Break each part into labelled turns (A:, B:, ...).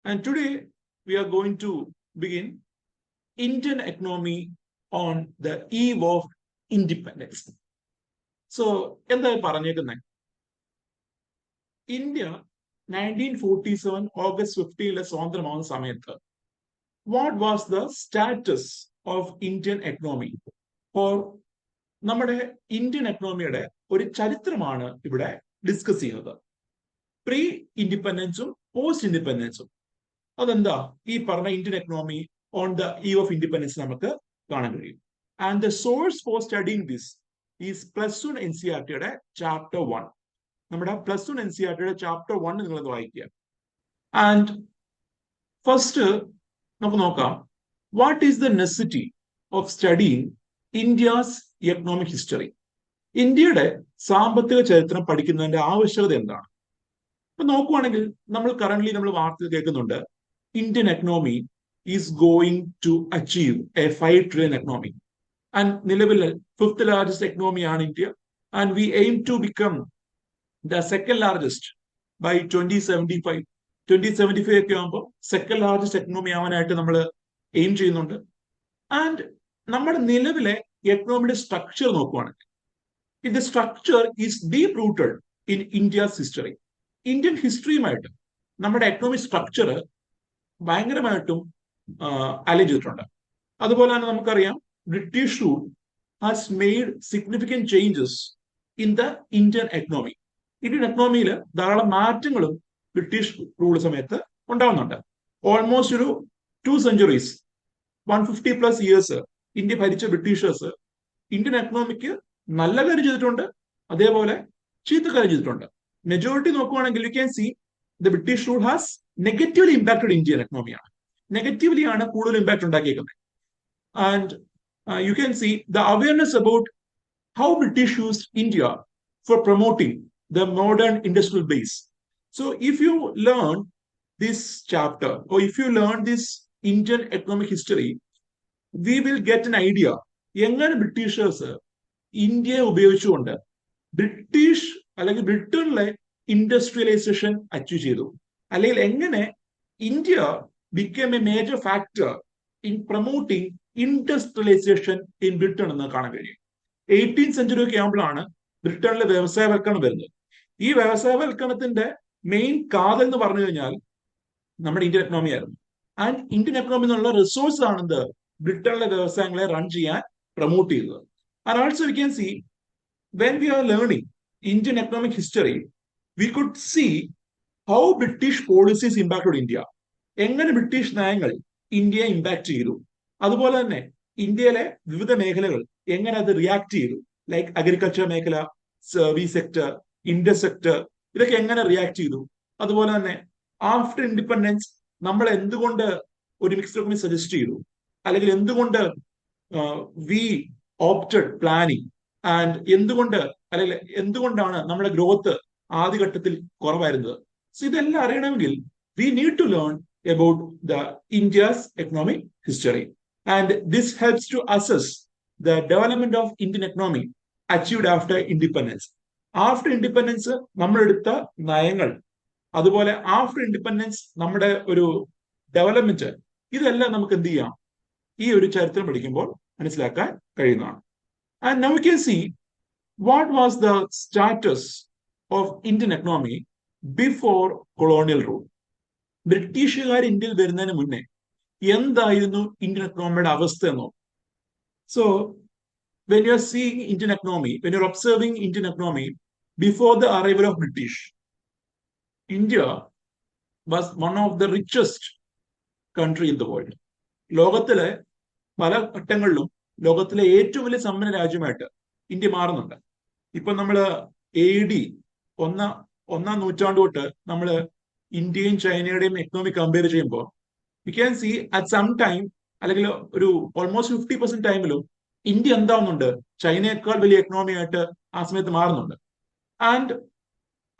A: And today we are going to begin Indian economy on the eve of independence. So, എന്താ പറഞ്ഞേക്കുന്നത്? India 1947 August 15 സ്വതന്ത്രമാവുന്ന സമയത്ത് what was the status of Indian economy? Or നമ്മുടെ Indian എക്കണോമിയുടെ ഒരു ചരിത്രമാണ് ഇവിടെ ഡിസ്കസ് ചെയ്യുന്നത്. പ്രീ ഇൻഡിപെൻഡൻസും പോസ്റ്റ് ഇൻഡിപെൻഡൻസും. അതെന്താ ഈ പറഞ്ഞ Indian economy on the eve of independence നമുക്ക് കാണാൻ കഴിയും. And the source for studying this is +1 NCERT chapter 1. നമ്മുടെ +1 NCERT ചാപ്റ്റർ 1 നിങ്ങളത് വായിക്കുക. ആൻഡ് ഫസ്റ്റ് നമുക്ക് നോക്കാം, what is the necessity of studying India's economic history? ഇന്ത്യയുടെ സാമ്പത്തിക ചരിത്രം പഠിക്കുന്നതിന്റെ ആവശ്യകത എന്താണ്? ഇപ്പൊ നോക്കുവാണെങ്കിൽ നമ്മൾ വാർത്തകൾ കേൾക്കുന്നുണ്ട്, Indian economy is going to achieve a 5 trillion economy. And നിലവിൽ 5th ലാർജസ്റ്റ് എക്കണോമിയാണ് India. And we aim to become the 2nd largest by 2075. 2075 ഒക്കെ ആകുമ്പോൾ 2nd ലാർജസ്റ്റ് എക്കണോമി ആവാനായിട്ട് നമ്മൾ എയിം ചെയ്യുന്നുണ്ട്. ആൻഡ് നമ്മുടെ നിലവിലെ എക്കണോമിയുടെ സ്ട്രക്ചർ നോക്കുവാണെങ്കിൽ, the structure is deep rooted in India's history. Indian ഹിസ്റ്ററിയുമായിട്ട് നമ്മുടെ എക്കണോമിക് സ്ട്രക്ചർ ഭയങ്കരമായിട്ടും അലൈൻ ചെയ്തിട്ടുണ്ട്. അതുപോലെ തന്നെ നമുക്കറിയാം, British rule has made significant changes in the Indian economy. Indian എക്കണോമിയിൽ ധാരാളം മാറ്റങ്ങളും ബ്രിട്ടീഷ് റൂൾ സമയത്ത് ഉണ്ടാവുന്നുണ്ട്. ഓൾമോസ്റ്റ് ഒരു 2 centuries, 150+ years ഇന്ത്യ ഭരിച്ച ബ്രിട്ടീഷേഴ്സ് ഇന്ത്യൻ എക്കണോമിക്ക് നല്ല കാര്യം ചെയ്തിട്ടുണ്ട്, അതേപോലെ ചീത്ത കാര്യം ചെയ്തിട്ടുണ്ട്. മെജോറിറ്റി നോക്കുവാണെങ്കിൽ you can see the British rule has negatively impacted Indian എക്കണോമിയാണ്. നെഗറ്റീവ്ലി ആണ് കൂടുതൽ ഇമ്പാക്ട് ഉണ്ടാക്കിയേക്കുന്നത്. And you can see the awareness about how British used India for promoting the modern industrial base. So if you learn this chapter or if you learn this Indian economic history, we will get an idea എങ്ങനെ Britishers ഇന്ത്യയെ ഉപയോഗിച്ചുകൊണ്ട് British അല്ലെങ്കിൽ ബ്രിട്ടനിലെ industrialisation achieve ചെയ്തു, അല്ലെങ്കിൽ എങ്ങനെ India become a major factor in promoting industrialisation in Britain എന്ന് കാണാൻ കഴിയും. 18th century ഒക്കെ ആകുമ്പോഴാണ് ബ്രിട്ടനിലെ വ്യവസായവൽക്കരണം വരുന്നത്. ഈ വ്യവസായവൽക്കരണത്തിന്റെ മെയിൻ കാതൽ എന്ന് പറഞ്ഞു കഴിഞ്ഞാൽ നമ്മുടെ ഇന്ത്യൻ എക്കണോമി ആയിരുന്നു. ആൻഡ് ഇന്ത്യൻ എക്കണോമി എന്നുള്ള റിസോഴ്സ് ആണെന്ത് ബ്രിട്ടനിലെ വ്യവസായങ്ങളെ റൺ ചെയ്യാൻ പ്രൊമോട്ട് ചെയ്തത്. And also we can see, when we are learning Indian economic history, we could see how British policies impacted India. എങ്ങനെ ബ്രിട്ടീഷ് നയങ്ങൾ ഇന്ത്യയെ ഇമ്പാക്ട് ചെയ്തു, അതുപോലെ തന്നെ ഇന്ത്യയിലെ വിവിധ മേഖലകൾ എങ്ങനെ അത് റിയാക്ട് ചെയ്തു, ലൈക്ക് അഗ്രികൾച്ചർ മേഖല, സർവീസ് സെക്ടർ, ഇൻഡസ്ട്രി സെക്ടർ, ഇതൊക്കെ എങ്ങനെ റിയാക്ട് ചെയ്തു. അതുപോലെ തന്നെ ആഫ്റ്റർ ഇൻഡിപെൻഡൻസ് നമ്മൾ എന്തുകൊണ്ട് ഒരു മിക്സ്ഡ് എക്കണോമി സജസ്റ്റ് ചെയ്തു, അല്ലെങ്കിൽ എന്തുകൊണ്ട് വി ഓപ്റ്റഡ് പ്ലാനിങ്, ആൻഡ് എന്തുകൊണ്ടാണ് നമ്മുടെ ഗ്രോത്ത് ആദ്യഘട്ടത്തിൽ കുറവായിരുന്നത്. സോ ഇതെല്ലാം അറിയണമെങ്കിൽ we need to learn about the India's economic history. And this helps to assess the development of Indian economy achieved after independence. After independence നമ്മളെടുത്ത നയങ്ങൾ, അതുപോലെ ആഫ്റ്റർ ഇൻഡിപെൻഡൻസ് നമ്മുടെ ഒരു ഡെവലപ്മെന്റ്, ഇതെല്ലാം നമുക്ക് എന്ത് ചെയ്യാം, ഈ ഒരു ചരിത്രം പഠിക്കുമ്പോൾ മനസ്സിലാക്കാൻ കഴിയുന്നതാണ്. And now we can see what was the status of Indian economy before colonial rule. ബ്രിട്ടീഷുകാർ ഇന്ത്യയിൽ വരുന്നതിന് മുന്നേ എന്തായിരുന്നു ഇന്ത്യൻ എക്കണോമിയുടെ അവസ്ഥ എന്നോ. So when you are seeing Indian economy, when you are observing Indian economy before the arrival of British, India was one of the richest country in the world. ലോകത്തിലെ പല ഘട്ടങ്ങളിലും ലോകത്തിലെ ഏറ്റവും വലിയ സമ്പന്ന രാജ്യമായിട്ട് ഇന്ത്യ മാറുന്നുണ്ട്. ഇപ്പൊ നമ്മൾ AD 1ാം നൂറ്റാണ്ട് തൊട്ട് നമ്മൾ ഇന്ത്യയും ചൈനയുടെയും എക്കണോമി കമ്പയർ ചെയ്യുമ്പോൾ you can see at some time, അല്ലെങ്കിൽ ഒരു ഓൾമോസ്റ്റ് 50% ടൈമിലും ഇന്ത്യ എന്താവുന്നുണ്ട്, ചൈനയേക്കാൾ വലിയ എക്കണോമി ആയിട്ട് ആ സമയത്ത് മാറുന്നുണ്ട്. ആൻഡ്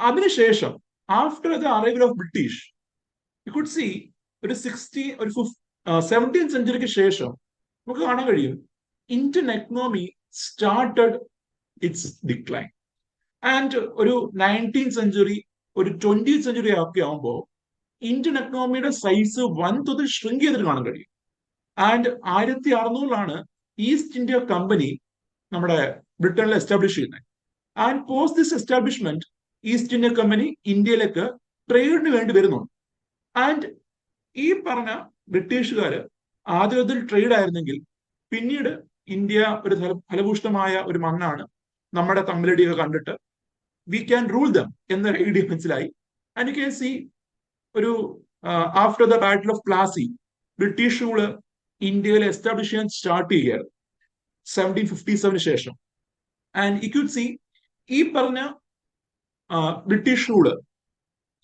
A: അതിനുശേഷം after the arrival of British, you could C ഒരു 17th century ശേഷം നമുക്ക് കാണാൻ കഴിയും Indian economy started it's decline. And ഒരു 19th century, ഒരു 20th century ഒക്കെ ആകുമ്പോൾ ഇന്ത്യൻ എക്കണോമിയുടെ സൈസ് വൻതോതിൽ ഷ്രിങ്ക് ചെയ്തിട്ട് കാണാൻ കഴിയും. ആൻഡ് 1600 ഈസ്റ്റ് ഇന്ത്യ കമ്പനി നമ്മുടെ ബ്രിട്ടനിൽ എസ്റ്റാബ്ലിഷ് ചെയ്യുന്നത്. And post this establishment east India company ഇന്ത്യയിലേക്ക് ട്രേഡിന് വേണ്ടി വരുന്നുണ്ട്. ആൻഡ് ഈ പറഞ്ഞ ബ്രിട്ടീഷുകാര് ആദ്യത്തിൽ ട്രേഡ് ആയിരുന്നെങ്കിൽ പിന്നീട് ഇന്ത്യ ഒരു ഫലഭൂഷ്ടമായ ഒരു മണ്ണാണ്, നമ്മുടെ തമ്മിലടിയൊക്കെ കണ്ടിട്ട് വി ക്യാൻ റൂൾ ദം എന്ന ഐഡിയ മനസ്സിലായി. ആൻഡ് യു ക്യാൻ സി ഒരു after the battle of Plassey British rule ഇന്ത്യയിൽ എസ്റ്റാബ്ലിഷ് ചെയ്യാൻ സ്റ്റാർട്ട് ചെയ്യുകയായിരുന്നു 1757 ശേഷം. ആൻഡ് യു കുഡ് സി ഈ പറഞ്ഞ ബ്രിട്ടീഷ് റൂള്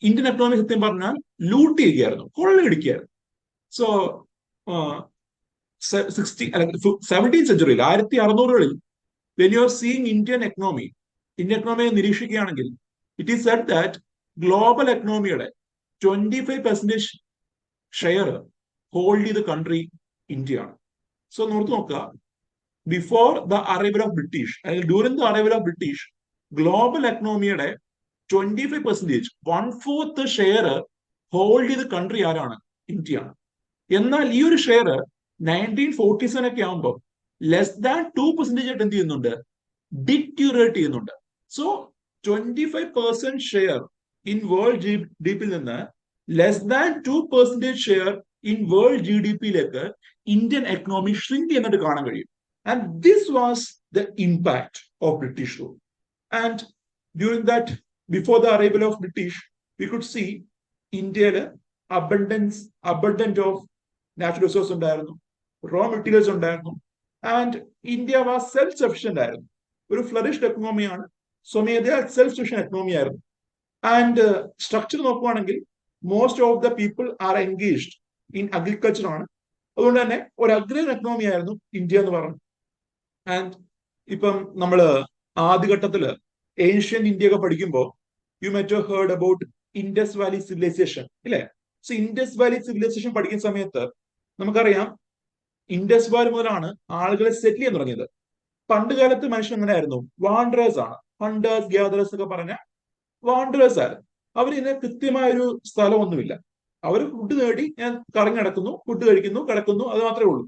A: ഇന്ത്യൻ എക്കണോമി സത്യം പറഞ്ഞാൽ ലൂട്ട് ചെയ്യുകയായിരുന്നു, കൊള്ളയടിക്കുകയായിരുന്നു. സോ 17th സെഞ്ചുറിയിൽ 1600-കളിൽ when you are seeing Indian എക്കണോമിയെ നിരീക്ഷിക്കുകയാണെങ്കിൽ it is said that global എക്കണോമിയുടെ 25% ഷെയർ ഹോൾഡ് ചെയ്ത കൺട്രി ഇന്ത്യയാണ്. സോ നോർത്ത് നോക്കുക, before the arrival of British അല്ലെങ്കിൽ during the arrival of British global എക്കണോമിയുടെ 25%, 1/4 ഷെയർ ഹോൾഡ് ചെയ്ത കൺട്രി ആരാണ്? ഇന്ത്യയാണ്. എന്നാൽ ഈ ഒരു ഷെയർ 1947 ഒക്കെ ആകുമ്പോൾ ലെസ് ദാൻ 2% ആയിട്ട് എന്ത് ചെയ്യുന്നുണ്ട്? ഡിറ്റ്യൂറേറ്റ് ചെയ്യുന്നുണ്ട്. So 25% share in world G D പിയിൽ നിന്ന് less than 2% share in world G D പിയിലേക്ക് ഇന്ത്യൻ എക്കണോമി ഷ്രിങ്ക് ചെയ്യുന്നത് കാണാൻ കഴിയും. And this was the impact of British rule. And during that before the arrival of British we could C ഇന്ത്യയില് abundant of natural resource ഉണ്ടായിരുന്നു, raw materials ഉണ്ടായിരുന്നു. And India was self sufficient ആയിരുന്നു, ഒരു flourished എക്കണോമിയാണ്, സ്വമേധയാ self sufficient economy ആയിരുന്നു. And structure നോക്കുവാണെങ്കിൽ most of the people are engaged in agriculture ആണ്. അതുകൊണ്ട് തന്നെ ഒരു അഗ്രൈൻ എക്കണോമി ആയിരുന്നു ഇന്ത്യ എന്ന് പറഞ്ഞു. ആൻഡ് ഇപ്പം നമ്മള് ആദ്യഘട്ടത്തില് ഏഷ്യൻ ഇന്ത്യ ഒക്കെ പഠിക്കുമ്പോൾ you might have heard about Indus valley civilisation, ഇല്ലേ? സോ ഇൻഡസ് വാലി സിവിലൈസേഷൻ പഠിക്കുന്ന സമയത്ത് നമുക്കറിയാം ഇൻഡസ് വാലി മുതലാണ് ആളുകളെ സെറ്റിൽ ചെയ്യാൻ തുടങ്ങിയത്. പണ്ട് കാലത്ത് മനുഷ്യൻ എങ്ങനെയായിരുന്നു? വാണ്ടറേഴ്സ് ആണ്, ഹണ്ടേഴ്സ് ഗ്യാദറേഴ്സ് ഒക്കെ പറഞ്ഞ വാണ്ടറേഴ്സ് ആയിരുന്നു. അവരിതിന് കൃത്യമായൊരു സ്ഥലമൊന്നുമില്ല. അവർ ഫുഡ് നേടി ഞാൻ കറങ്ങി നടക്കുന്നു, ഫുഡ് കഴിക്കുന്നു, കിടക്കുന്നു, അത് മാത്രമേ ഉള്ളൂ.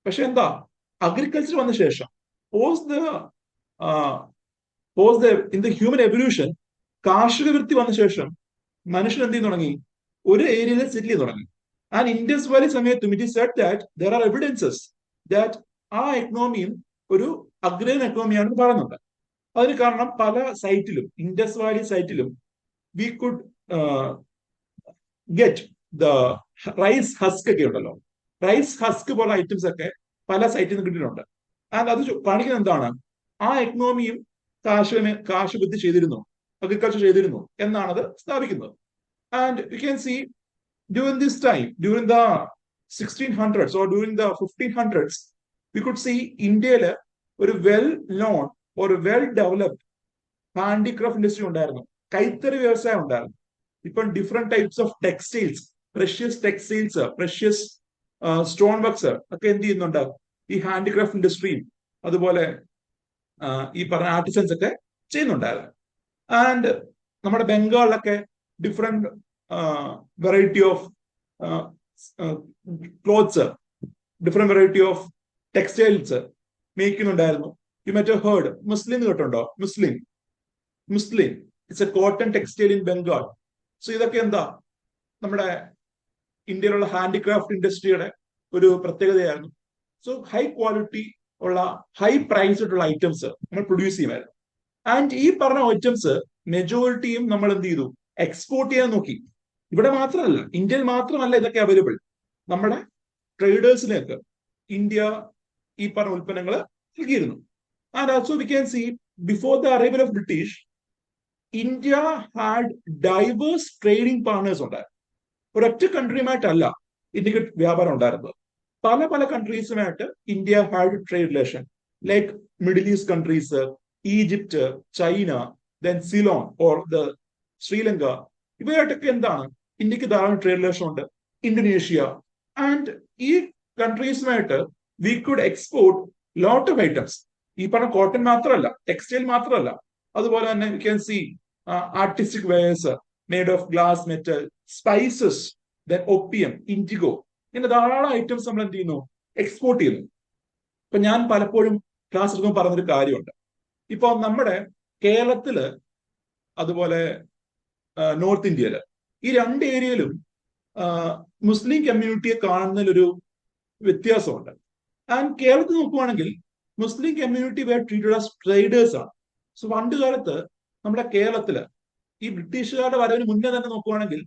A: പക്ഷെ എന്താ, അഗ്രികൾച്ചർ വന്ന ശേഷം ഇൻ ദ ഹ്യൂമൻ എവല്യൂഷൻ, കാർഷിക വൃത്തി വന്ന ശേഷം മനുഷ്യൻ എന്ത് ചെയ്യാൻ തുടങ്ങി? ഒരു ഏരിയയിൽ സെറ്റിൽ ചെയ്ത് തുടങ്ങി. ആൻഡ് ഇൻഡസ് വാലി സമയത്തും it is said that there are evidences that ആ എക്കണോമിയും ഒരു അഗ്രൈൻ എക്കണോമിയാണെന്ന് പറയുന്നുണ്ട്. അതിന് കാരണം പല സൈറ്റിലും, ഇൻഡസ് വാലി സൈറ്റിലും we could get the rice husk ഒക്കെ ഉണ്ടല്ലോ, റൈസ് ഹസ്ക് പോലെ ഐറ്റംസ് ഒക്കെ പല സൈറ്റിൽ നിന്ന് കിട്ടിയിട്ടുണ്ട്. ആൻഡ് അത് കാണിക്കുന്നത് എന്താണ്? ആ എക്കണോമിയും കാർഷികവൃത്തി ചെയ്തിരുന്നു, അഗ്രികൾച്ചർ ചെയ്തിരുന്നു എന്നാണത് സ്ഥാപിക്കുന്നത്. And you can C during this time, during the 1600s or during the 1500s, we could see ഇന്ത്യയില് ഒരു വെൽ നോൺ ഒരു വെൽ ഡെവലപ്ഡ് ഹാൻഡിക്രാഫ്റ്റ് ഇൻഡസ്ട്രി ഉണ്ടായിരുന്നു, കൈത്തറി വ്യവസായം ഉണ്ടായിരുന്നു. ഇപ്പം different types of textiles, textiles, precious stone works ഒക്കെ എന്ത് ചെയ്യുന്നുണ്ട്? ഈ ഹാൻഡിക്രാഫ്റ്റ് ഇൻഡസ്ട്രിയും അതുപോലെ ഈ പറഞ്ഞ ആർട്ടിസൻസ് ഒക്കെ ചെയ്യുന്നുണ്ടായിരുന്നു. ആൻഡ് നമ്മുടെ ബംഗാളിലൊക്കെ different variety of clothes, different variety of textiles മേക്കുന്നുണ്ടായിരുന്നു. You must have heard muslin കേട്ടുണ്ടോ? Muslin it's a cotton textile in Bengal. So ഇതൊക്കെ എന്താ, നമ്മുടെ ഇന്ത്യയിലുള്ള ഹാൻഡിക്രാഫ്റ്റ് ഇൻഡസ്ട്രിയുടെ ഒരു പ്രത്യേകതയായിരുന്നു. സോ ഹൈ ക്വാളിറ്റി ഉള്ള ഹൈ പ്രൈസ്ഡുള്ള ഐറ്റംസ് നമ്മൾ പ്രൊഡ്യൂസ് ചെയ്യുമായിരുന്നു. ആൻഡ് ഈ പറഞ്ഞ ഐറ്റംസ് മെജോറിറ്റിയും നമ്മൾ എന്ത് ചെയ്തു? എക്സ്പോർട്ട് ചെയ്യാൻ നോക്കി. ഇവിടെ മാത്രമല്ല, ഇന്ത്യയിൽ മാത്രമല്ല ഇതൊക്കെ അവൈലബിൾ. നമ്മുടെ ട്രേഡേഴ്സിലേക്ക് ഇന്ത്യ ഈ പറഞ്ഞ ഉൽപ്പന്നങ്ങൾ നൽകിയിരുന്നു. And also we can see before the arrival of British, India had diverse trading partners ഉണ്ടായിരുന്നു. ഒരൊറ്റ കൺട്രിയുമായിട്ടല്ല ഇന്ത്യക്ക് വ്യാപാരം ഉണ്ടായിരുന്നത്. പല കൺട്രീസുമായിട്ട് India had trade relation, like middle east countries, Egypt, China, then Ceylon or the Sri Lanka, ഇവയായിട്ടൊക്കെ എന്താണ് ഇന്ത്യക്ക് ധാരാളം ട്രേഡ് റിലേഷൻ ഉണ്ട്. ഇന്തോനേഷ്യ. ആൻഡ് ഈ കൺട്രീസുമായിട്ട് we could export lot of items. ഈ പറഞ്ഞ കോട്ടൺ മാത്രമല്ല, ടെക്സ്റ്റൈൽ മാത്രമല്ല, അതുപോലെ തന്നെ we can C artistic wares, made of glass, metal, spices, then opium, indigo, ഇങ്ങനെ ധാരാളം ഐറ്റംസ് നമ്മൾ എന്ത് ചെയ്യുന്നു, എക്സ്പോർട്ട് ചെയ്യുന്നു. ഇപ്പൊ ഞാൻ പലപ്പോഴും ക്ലാസ് എടുക്കുമ്പോൾ പറഞ്ഞൊരു കാര്യമുണ്ട്. ഇപ്പൊ നമ്മുടെ കേരളത്തില് അതുപോലെ നോർത്ത് ഇന്ത്യയില് ഈ രണ്ട് ഏരിയയിലും മുസ്ലിം കമ്മ്യൂണിറ്റിയെ കാണുന്നതിലൊരു വ്യത്യാസമുണ്ട്. ആൻഡ് കേരളത്തിൽ നോക്കുവാണെങ്കിൽ Muslim community were treated as traders ആണ്. സോ പണ്ട് കാലത്ത് നമ്മുടെ കേരളത്തില് ഈ ബ്രിട്ടീഷുകാരുടെ വരവിന് മുന്നേ തന്നെ നോക്കുവാണെങ്കിൽ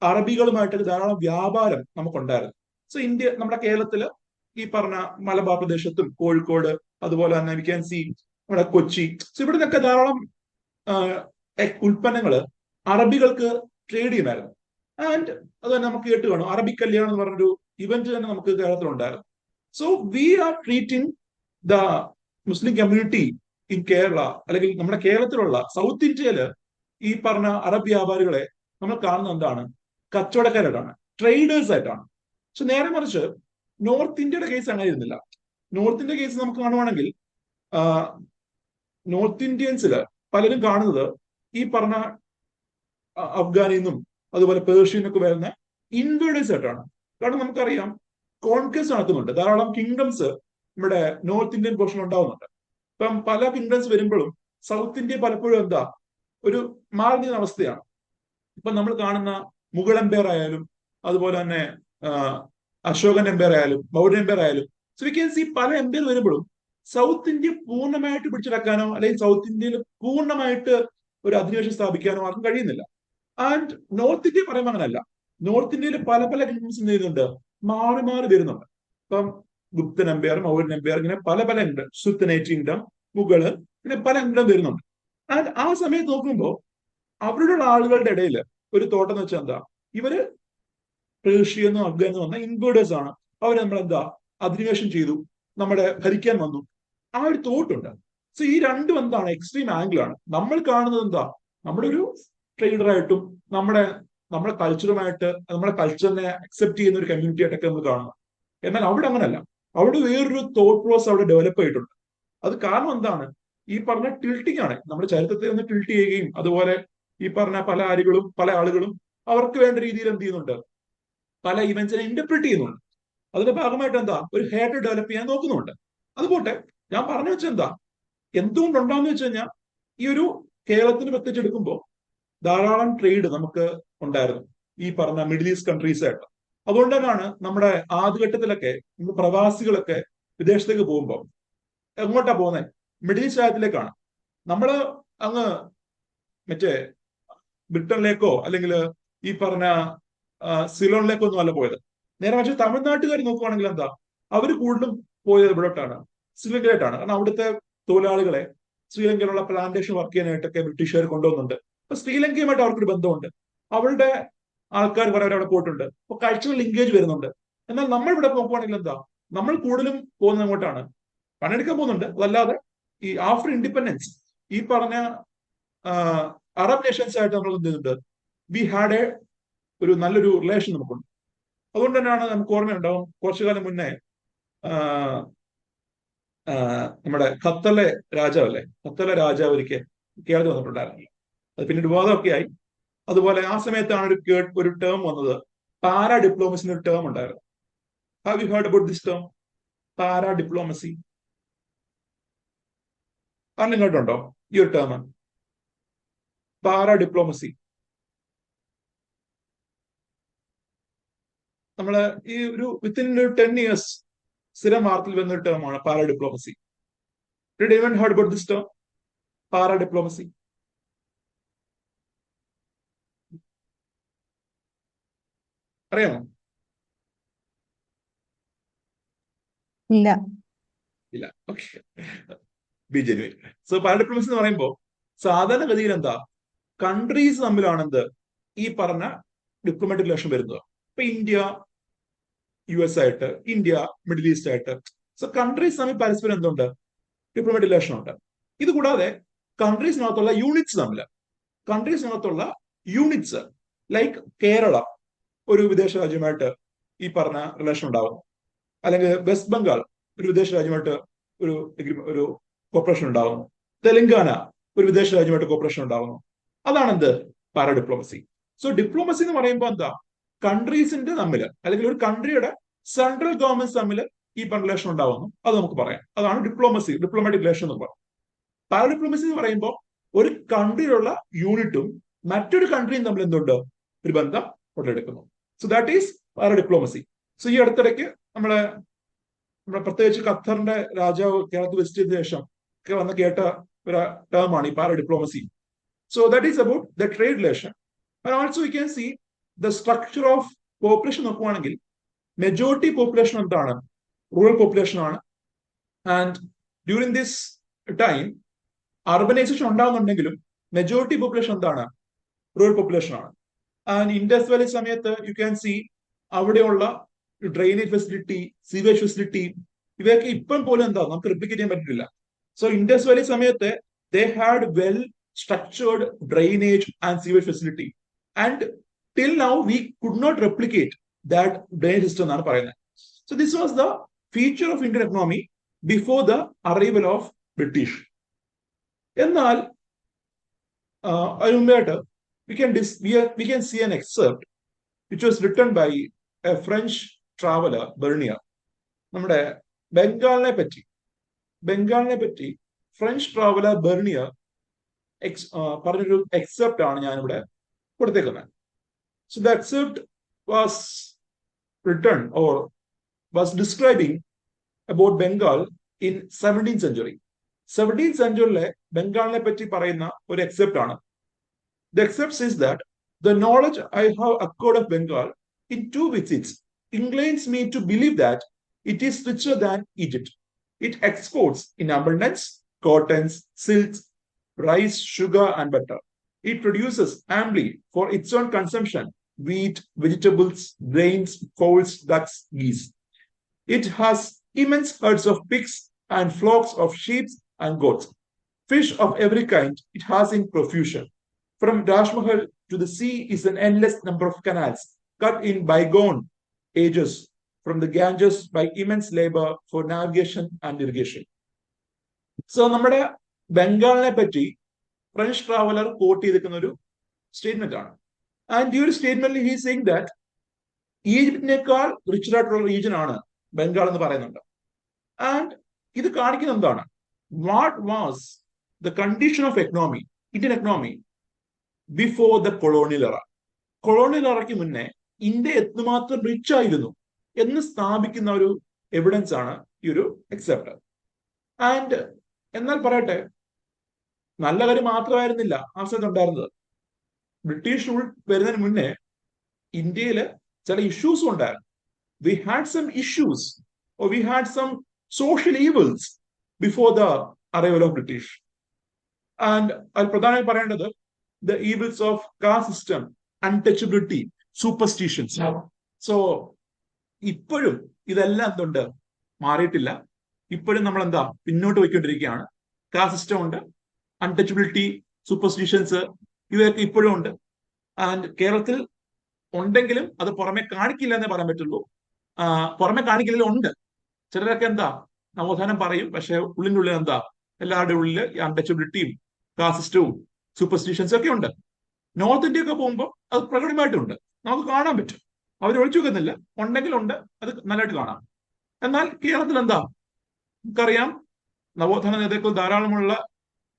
A: അറബികളുമായിട്ട് ധാരാളം വ്യാപാരം നമുക്കുണ്ടായിരുന്നു. സോ നമ്മുടെ കേരളത്തില് ഈ പറഞ്ഞ മലബാർ പ്രദേശത്തും കോഴിക്കോട്, അതുപോലെ തന്നെ വി ക്യാൻ സി നമ്മുടെ കൊച്ചി, സോ ഇവിടെ നിന്നൊക്കെ ധാരാളം ഉൽപ്പന്നങ്ങൾ അറബികൾക്ക് ട്രേഡ് ചെയ്യുമായിരുന്നു. ആൻഡ് അത് തന്നെ നമുക്ക് കേട്ട് കാണും, അറബി കല്യാണം എന്ന് പറഞ്ഞൊരു ഇവന്റ് തന്നെ നമുക്ക് കേരളത്തിൽ ഉണ്ടായിരുന്നു. So we are treating the Muslim community in Kerala, അല്ലെങ്കിൽ നമ്മുടെ കേരളത്തിലുള്ള സൗത്ത് ഇന്ത്യയില് ഈ പറഞ്ഞ അറബ് വ്യാപാരികളെ നമ്മൾ കാണുന്നത് എന്താണ്, കച്ചവടക്കാരായിട്ടാണ്, ട്രേഡേഴ്സ് ആയിട്ടാണ്. പക്ഷെ നേരെ മറിച്ച് നോർത്ത് ഇന്ത്യയുടെ കേസ് അങ്ങനെ ഇരുന്നില്ല. നോർത്ത് ഇന്ത്യ കേസ് നമുക്ക് കാണുവാണെങ്കിൽ നോർത്ത് ഇന്ത്യൻസില് പലരും കാണുന്നത് ഈ പറഞ്ഞ അഫ്ഗാനിൽ നിന്നും അതുപോലെ പേർഷ്യയിൽ നിന്നൊക്കെ വരുന്ന ഇൻവേഡേഴ്സ് ആയിട്ടാണ്. കാരണം നമുക്കറിയാം കോൺക്വസ്റ്റ് നടക്കുന്നുണ്ട്, ധാരാളം കിങ്ഡംസ് നമ്മുടെ നോർത്ത് ഇന്ത്യൻ പോർഷൻ ഉണ്ടാവുന്നുണ്ട്. ഇപ്പം പല കിങ്ഡംസ് വരുമ്പോഴും സൗത്ത് ഇന്ത്യ പലപ്പോഴും എന്താ ഒരു മാറുന്ന അവസ്ഥയാണ്. ഇപ്പൊ നമ്മൾ കാണുന്ന മുഗൾ എംപയർ ആയാലും അതുപോലെ തന്നെ അശോകൻ എംപയർ ആയാലും മൗര്യൻ എംപയർ ആയാലും, സോ വി ക്യാൻ സി പല എംപയർ വരുമ്പോഴും സൗത്ത് ഇന്ത്യ പൂർണ്ണമായിട്ട് പിടിച്ചെടുക്കാനോ അല്ലെങ്കിൽ സൗത്ത് ഇന്ത്യയിൽ പൂർണ്ണമായിട്ട് ഒരു അധിനിവേശം സ്ഥാപിക്കാനോ ആർക്കും കഴിയുന്നില്ല. ആൻഡ് നോർത്ത് ഇന്ത്യ പറയുമ്പോൾ അങ്ങനല്ല. നോർത്ത് ഇന്ത്യയിൽ പല പല കിങ്ഡംസ് എന്ത് ചെയ്യുന്നുണ്ട്, മാറി മാറി വരുന്നുണ്ട്. ഇപ്പം ഗുപ്തൻ എംപയർ, മൗര്യൻ എംപയർ, ഇങ്ങനെ പല പല ഉണ്ട്, സുൽത്തനേറ്റ് കിങ്ഡം, മുഗള്, ഇങ്ങനെ പല കിങ്ഡം വരുന്നുണ്ട്. ആൻഡ് ആ സമയത്ത് നോക്കുമ്പോൾ അവരുടെ ആളുകളുടെ ഇടയിൽ ഒരു തോട്ടം എന്ന് വെച്ചാൽ എന്താ, ഇവര് പേർഷ്യന്നോ അഫ്ഗാനിൽ വന്ന ഇൻവേഡേഴ്സ് ആണ്, അവർ നമ്മളെന്താ അധിനിവേശം ചെയ്തു, നമ്മുടെ ഭരിക്കാൻ വന്നു, ആ ഒരു തോട്ടുണ്ട്. സോ ഈ രണ്ടും എന്താണ് എക്സ്ട്രീം ആംഗിൾ ആണ്. നമ്മൾ കാണുന്നത് എന്താ, നമ്മുടെ ഒരു ട്രേഡറായിട്ടും നമ്മുടെ കൾച്ചറുമായിട്ട് നമ്മുടെ കൾച്ചറിനെ അക്സെപ്റ്റ് ചെയ്യുന്ന ഒരു കമ്മ്യൂണിറ്റി ആയിട്ടൊക്കെ നമ്മൾ കാണുന്നത്. എന്നാൽ അവിടെ അങ്ങനല്ല, അവിടെ വേറൊരു തോട്ട് പ്രോസസ് അവിടെ ഡെവലപ്പ് ചെയ്തിട്ടുണ്ട്. അത് കാരണം എന്താണ്, ഈ പറഞ്ഞ ടിൽറ്റിംഗ് ആണ്. നമ്മുടെ ചരിത്രത്തെ ഒന്ന് ടിൽറ്റ് ചെയ്യുകയും അതുപോലെ ഈ പറഞ്ഞ പല ആളുകളും അവർക്ക് വേണ്ട രീതിയിൽ എന്ത് ചെയ്യുന്നുണ്ട്, പല ഇവന്റ്സിനെ ഇന്റർപ്രിറ്റ് ചെയ്യുന്നുണ്ട്. അതിന്റെ ഭാഗമായിട്ട് എന്താ ഒരു ഹേറ്റ് ഡെവലപ്പ് ചെയ്യാൻ നോക്കുന്നുണ്ട്. അതുപോട്ടെ, ഞാൻ പറഞ്ഞു വെച്ചാൽ എന്താ എന്തുകൊണ്ടുണ്ടാന്ന് വെച്ച് കഴിഞ്ഞാൽ ഈ ഒരു കേരളത്തിന് പ്രത്യേകിച്ച് എടുക്കുമ്പോൾ ധാരാളം ട്രേഡ് നമുക്ക് ഉണ്ടായിരുന്നു ഈ പറഞ്ഞ മിഡിൽ ഈസ്റ്റ് കൺട്രീസ് ആയിട്ട്. അതുകൊണ്ട് തന്നെയാണ് നമ്മുടെ ആദ്യഘട്ടത്തിലൊക്കെ പ്രവാസികളൊക്കെ വിദേശത്തേക്ക് പോകുമ്പോൾ എങ്ങോട്ടാ പോകുന്നത്, മിഡിൽ ഈസ്റ്റ് രാജ്യത്തിലേക്കാണ്. നമ്മള് അങ്ങ് മറ്റേ ബ്രിട്ടനിലേക്കോ അല്ലെങ്കിൽ ഈ പറഞ്ഞ സിലോണിലേക്കോ ഒന്നും അല്ല പോയത്. നേരെ മറിച്ച് തമിഴ്നാട്ടുകാർ നോക്കുവാണെങ്കിൽ എന്താ അവര് കൂടുതലും പോയത് ഇവിടോട്ടാണ്, ശ്രീലങ്കയിലായിട്ടാണ്. കാരണം അവിടുത്തെ തൊഴിലാളികളെ ശ്രീലങ്കയിലുള്ള പ്ലാന്റേഷൻ വർക്ക് ചെയ്യാനായിട്ടൊക്കെ ബ്രിട്ടീഷുകാർ കൊണ്ടുവന്നുണ്ട്. അപ്പൊ ശ്രീലങ്കയുമായിട്ട് അവർക്കൊരു ബന്ധമുണ്ട്, അവരുടെ ആൾക്കാർ കുറെ അവിടെ പോയിട്ടുണ്ട്, അപ്പൊ കൾച്ചറൽ ലിങ്കേജ് വരുന്നുണ്ട്. എന്നാൽ നമ്മൾ ഇവിടെ നോക്കുവാണെങ്കിൽ എന്താ നമ്മൾ കൂടുതലും പോകുന്നത് അങ്ങോട്ടാണ്, പണിയെടുക്കാൻ പോകുന്നുണ്ട്. അതല്ലാതെ ഈ ആഫ്റ്റർ ഇൻഡിപെൻഡൻസ് ഈ പറഞ്ഞ അറബ് നേഷൻസ് ആയിട്ട് നമ്മൾ എന്ത് ചെയ്യുന്നുണ്ട്, വി ഹാഡ് ഒരു നല്ലൊരു റിലേഷൻ നമുക്കുണ്ട്. അതുകൊണ്ട് തന്നെയാണ് നമുക്ക് ഓർമ്മയുണ്ടാവും കുറച്ചു കാലം മുന്നേ നമ്മുടെ ഖത്തറിലെ രാജാവല്ലേ, ഖത്തറിലെ രാജാവ് ഒരിക്കൽ കേരളത്തിൽ വന്നിട്ടുണ്ടായിരുന്നു. അത് പിന്നീട് വിവാദമൊക്കെ ആയി. അതുപോലെ ആ സമയത്താണ് ഒരു ടേം വന്നത്, പാരാ ഡിപ്ലോമസിന്റെ ഒരു ടേം ഉണ്ടായിരുന്നു. Have you heard about this term, para diplomacy? ആരെങ്കിലും കേട്ടുണ്ടോ ഈ ഒരു ടേം, പാരാ ഡിപ്ലോമസി? നമ്മള് ഈ ഒരു വിത്തിൻ ഒരു 10 years സ്ഥിരം വാർത്തയിൽ വരുന്ന ഒരു ടേമാണ് para diplomacy. Did even heard about this term, para diplomacy? അറിയാമോ?
B: ഇല്ല.
A: ഇല്ല, okay. Be genuine. So para diplomacy എന്ന് പറയുമ്പോൾ സാധാരണഗതിയിൽ എന്താ കൺട്രീസ് തമ്മിലാണെന്ത് ഈ പറഞ്ഞ ഡിപ്ലോമാറ്റിക് റിലേഷൻ വരുന്നത്. ഇപ്പൊ ഇന്ത്യ യു എസ് ആയിട്ട്, ഇന്ത്യ മിഡിൽ ഈസ്റ്റ് ആയിട്ട്, സോ കൺട്രീസ് തമ്മിൽ പരസ്പരം എന്തുണ്ട്, ഡിപ്ലോമാറ്റിക് റിലേഷൻ ഉണ്ട്. ഇത് കൂടാതെ കൺട്രീസിനകത്തുള്ള യൂണിറ്റ്സ് തമ്മിൽ, കൺട്രീസിനകത്തുള്ള യൂണിറ്റ്സ് ലൈക്ക് കേരള ഒരു വിദേശ രാജ്യമായിട്ട് ഈ പറഞ്ഞ റിലേഷൻ ഉണ്ടാകുന്നു, അല്ലെങ്കിൽ വെസ്റ്റ് ബംഗാൾ ഒരു വിദേശ രാജ്യമായിട്ട് ഒരു കോപ്പറേഷൻ ഉണ്ടാകുന്നു, തെലങ്കാന ഒരു വിദേശ രാജ്യമായിട്ട് കോപ്പറേഷൻ ഉണ്ടാകുന്നു. അതാണ് എന്ത് പാരാ ഡിപ്ലോമസി. സോ ഡിപ്ലോമസി എന്ന് പറയുമ്പോൾ എന്താ, കൺട്രീസിന്റെ തമ്മിൽ അല്ലെങ്കിൽ ഒരു കൺട്രിയുടെ സെൻട്രൽ ഗവൺമെന്റ് തമ്മിൽ ഈ പറഞ്ഞ റിലേഷൻ ഉണ്ടാവുന്നു, അത് നമുക്ക് പറയാം. അതാണ് ഡിപ്ലോമസി, ഡിപ്ലോമാറ്റിക് റിലേഷൻ എന്ന് പറയാം. പാര ഡിപ്ലോമസി എന്ന് പറയുമ്പോൾ ഒരു കൺട്രിയിലുള്ള യൂണിറ്റും മറ്റൊരു കൺട്രിയും തമ്മിൽ എന്തുണ്ട്, ഒരു ബന്ധം ഉടലെടുക്കുന്നു. സോ ദാറ്റ് ഈസ് പാര ഡിപ്ലോമസി. സോ ഈ അടുത്തിടയ്ക്ക് നമ്മുടെ പ്രത്യേകിച്ച് ഖത്തറിന്റെ രാജാവ് കേരളത്തിൽ വിസിറ്റ് ചെയ്ത ശേഷം ഒക്കെ വന്ന് കേട്ട ഒരു ടേമാണ് ഈ para diplomacy. So that is about the trade relation. And also you can see the structure of population നോക്കുവാണെങ്കിൽ മെജോറിറ്റി പോപ്പുലേഷൻ എന്താണ്, റൂറൽ പോപ്പുലേഷൻ ആണ്. And during this time urbanisation ഉണ്ടാകുന്നുണ്ടെങ്കിലും മെജോറിറ്റി പോപ്പുലേഷൻ എന്താണ്, റൂറൽ പോപ്പുലേഷൻ ആണ്. And Indus valley സമയത്ത് you can see അവിടെയുള്ള drainage facility, sewage facility, ഇവയൊക്കെ ഇപ്പം പോലും എന്താ നമുക്ക് റിപ്ലിക്കേറ്റ് ചെയ്യാൻ പറ്റില്ല. സോ ഇൻഡസ് വാലി സമയത്ത് they had well structured drainage and sewage facility. And till now we could not replicate that drainage system എന്നാണ് പറയുന്നത്. So this was the feature of Indian economy before the arrival of British. എന്നാൽ അതിന് മുമ്പായിട്ട് we can see an excerpt which was written by a French traveler, Bernier. നമ്മുടെ ബംഗാളിനെ പറ്റി French traveller vernier പറഞ്ഞൊരു except ആണ് ഞാനിവിടെ കൊടുത്തേക്കുന്നത്. So the except was written or was describing about Bengal in 17th century. 17th century ബംഗാളിനെ പറ്റി പറയുന്ന ഒരു എക്സെപ്റ്റ് ആണ്. The except says that the knowledge I have acquired of Bengal in 2 visits inclines me to believe that it is richer than Egypt. It exports in abundance cottons, silks, rice, sugar, and butter. It produces amply for its own consumption wheat, vegetables, grains, fowls, ducks, geese. It has immense herds of pigs and flocks of sheep and goats. Fish of every kind it has in profusion. From Rajmahal to the sea is an endless number of canals cut in bygone ages from the Ganges by immense labor for navigation and irrigation. So, നമ്മുടെ ബംഗാളിനെ പറ്റി French traveller coat ചെയ്തിരിക്കുന്ന ഒരു statement ആണ്. And ഈ ഒരു സ്റ്റേറ്റ്മെന്റിൽ he saying that ഈജിപ്തിനേക്കാൾ richer ആയിട്ടുള്ള region ആണ് ബംഗാൾ എന്ന് പറയുന്നുണ്ട്. ആൻഡ് ഇത് കാണിക്കുന്നത് എന്താണ്, what was the condition of economy, Indian economy before the colonial എറ. കൊളോണിയൽ എറയ്ക്ക് മുന്നേ ഇന്ത്യ എത്രമാത്രം റിച്ച് ആയിരുന്നു എന്ന് സ്ഥാപിക്കുന്ന ഒരു എവിഡൻസ് ആണ് ഈ ഒരു എക്സെപ്റ്റ്. ആൻഡ് എന്നാൽ പറയട്ടെ, നല്ല കാര്യം മാത്രമായിരുന്നില്ല ആ സമയത്ത് ഉണ്ടായിരുന്നത്. ബ്രിട്ടീഷ് റൂൾ വരുന്നതിന് മുന്നേ ഇന്ത്യയില് ചില ഇഷ്യൂസും ഉണ്ടായിരുന്നു. We had some issues, or we had some social evils before the arrival of British. And അതിൽ പ്രധാനമായി പറയേണ്ടത് the evils of caste system, untouchability, superstitions. So ഇപ്പോഴും ഇതെല്ലാം എന്തുണ്ട്, മാറിയിട്ടില്ല. ഇപ്പോഴും നമ്മൾ എന്താ പിന്നോട്ട് പോയിക്കൊണ്ടിരിക്കുകയാണ്. കാസ്റ്റ് സിസ്റ്റം ഉണ്ട്, അൺടച്ചബിലിറ്റി, സൂപ്പർസ്റ്റിഷൻസ്, ഇവയൊക്കെ ഇപ്പോഴും ഉണ്ട്. ആൻഡ് കേരളത്തിൽ ഉണ്ടെങ്കിലും അത് പുറമെ കാണിക്കില്ല എന്നേ പറയാൻ പറ്റുള്ളൂ. പുറമെ കാണിക്കില്ല, ഉണ്ട്. ചിലരൊക്കെ എന്താ നവോത്ഥാനം പറയും, പക്ഷെ ഉള്ളിൻ്റെ ഉള്ളിൽ എന്താ, എല്ലാവരുടെ ഉള്ളിൽ അൺടച്ചബിലിറ്റിയും കാസ്റ്റ് സിസ്റ്റവും സൂപ്പർസ്റ്റിഷൻസും ഒക്കെ ഉണ്ട്. നോർത്ത് ഇന്ത്യ ഒക്കെ പോകുമ്പോൾ അത് പ്രകടമായിട്ടുണ്ട്, നമുക്ക് കാണാൻ പറ്റും. അവർ ഒളിച്ചു വെക്കുന്നില്ല, ഉണ്ടെങ്കിൽ ഉണ്ട്, അത് നല്ലതായിട്ട് കാണാം. എന്നാൽ കേരളത്തിൽ എന്താ, നമുക്കറിയാം, നവോത്ഥാന നേതാക്കൾ ധാരാളമുള്ള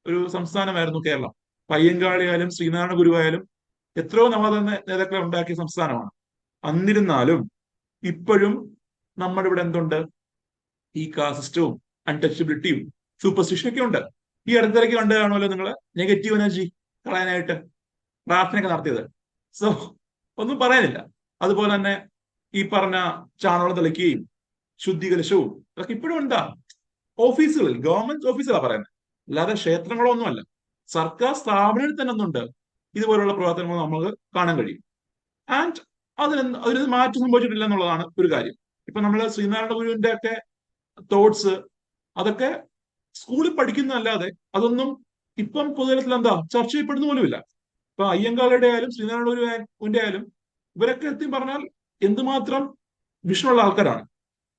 A: ഒരു സംസ്ഥാനമായിരുന്നു കേരളം. പയ്യങ്കാളിയായാലും ശ്രീനാരായണ ഗുരുവായാലും എത്രയോ നവോത്ഥാന നേതാക്കളെ ഉണ്ടാക്കിയ സംസ്ഥാനമാണ്. എന്നിരുന്നാലും ഇപ്പോഴും നമ്മുടെ ഇവിടെ എന്തുണ്ട്, ഈ കാസ്റ്റവും അൺടച്ചബിലിറ്റിയും സൂപ്പർസ്റ്റിഷൻ ഒക്കെ ഉണ്ട്. ഈ അടുത്തിടയ്ക്ക് കണ്ടു കാണുമല്ലോ നിങ്ങൾ, നെഗറ്റീവ് എനർജി കളയാനായിട്ട് പ്രാർത്ഥനയൊക്കെ നടത്തിയത്. സോ ഒന്നും പറയാനില്ല. അതുപോലെ തന്നെ ഈ പറഞ്ഞ ചാണകം തെളിക്കുകയും ശുദ്ധീകരണവും അതൊക്കെ ഇപ്പോഴും ഉണ്ടാ ഓഫീസുകളിൽ, ഗവൺമെന്റ് ഓഫീസുകളാണ് പറയുന്നത്, അല്ലാതെ ക്ഷേത്രങ്ങളോ ഒന്നുമല്ല. സർക്കാർ സ്ഥാപനങ്ങളിൽ തന്നെ ഒന്നുണ്ട് ഇതുപോലുള്ള പ്രവർത്തനങ്ങൾ നമുക്ക് കാണാൻ കഴിയും. ആൻഡ് അതിന് മാറ്റം സംഭവിച്ചിട്ടില്ല എന്നുള്ളതാണ് ഒരു കാര്യം. ഇപ്പൊ നമ്മൾ ശ്രീനാരായണ ഗുരുവിന്റെ ഒക്കെ തോട്ട്സ് അതൊക്കെ സ്കൂളിൽ പഠിക്കുന്നതല്ലാതെ അതൊന്നും ഇപ്പം പൊതുതലത്തിൽ എന്താ ചർച്ച ചെയ്യപ്പെടുന്ന പോലുമില്ല. ഇപ്പൊ അയ്യങ്കാളുടെ ആയാലും ശ്രീനാരായണ ഗുരുവിന്റെ ആയാലും ഇവരൊക്കെ എത്തി പറഞ്ഞാൽ എന്തുമാത്രം വിഷനുള്ള ആൾക്കാരാണ്.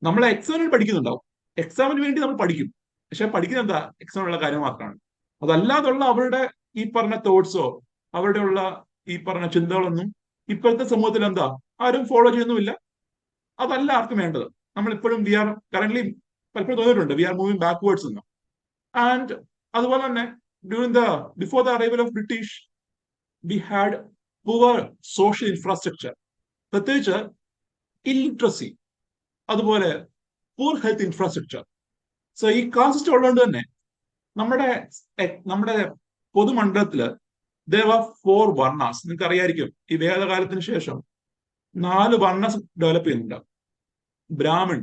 A: നമ്മൾ എക്സാമിന് പഠിക്കുന്നുണ്ടാവും, എക്സാമിന് വേണ്ടി നമ്മൾ പഠിക്കും, പക്ഷെ പഠിക്കുന്നത് എന്താ, എക്സാമിനുള്ള കാര്യം മാത്രമാണ്. അതല്ലാതുള്ള അവരുടെ ഈ പറഞ്ഞ തോട്ട്സോ അവരുടെ ഉള്ള ഈ പറഞ്ഞ ചിന്തകളൊന്നും ഇപ്പോഴത്തെ സമൂഹത്തിൽ എന്താ ആരും ഫോളോ ചെയ്യുന്നുമില്ല. അതല്ല ആർക്കും വേണ്ടത്. നമ്മൾ ഇപ്പോഴും വി ആർ കറന്റ് പലപ്പോഴും തോന്നിയിട്ടുണ്ട് വി ആർ മൂവിങ് ബാക്ക്വേർഡ്സ് എന്ന്. ആൻഡ് അതുപോലെ തന്നെ during before the arrival of British we had poor social infrastructure, പ്രത്യേകിച്ച് ഇല്ലിറ്ററസി, അതുപോലെ പൂർ ഹെൽത്ത് ഇൻഫ്രാസ്ട്രക്ചർ. സോ ഈ കാസ്റ്റ് ഉള്ളതുകൊണ്ട് തന്നെ നമ്മുടെ നമ്മുടെ പൊതുമണ്ഡലത്തില് ദേർ ആർ 4 വർണ്ണാസ്. നിങ്ങൾക്ക് അറിയായിരിക്കും ഈ വേദകാലത്തിന് ശേഷം 4 വർണ്ണസ് ഡെവലപ്പ് ചെയ്യുന്നുണ്ട്. ബ്രാഹ്മൺ,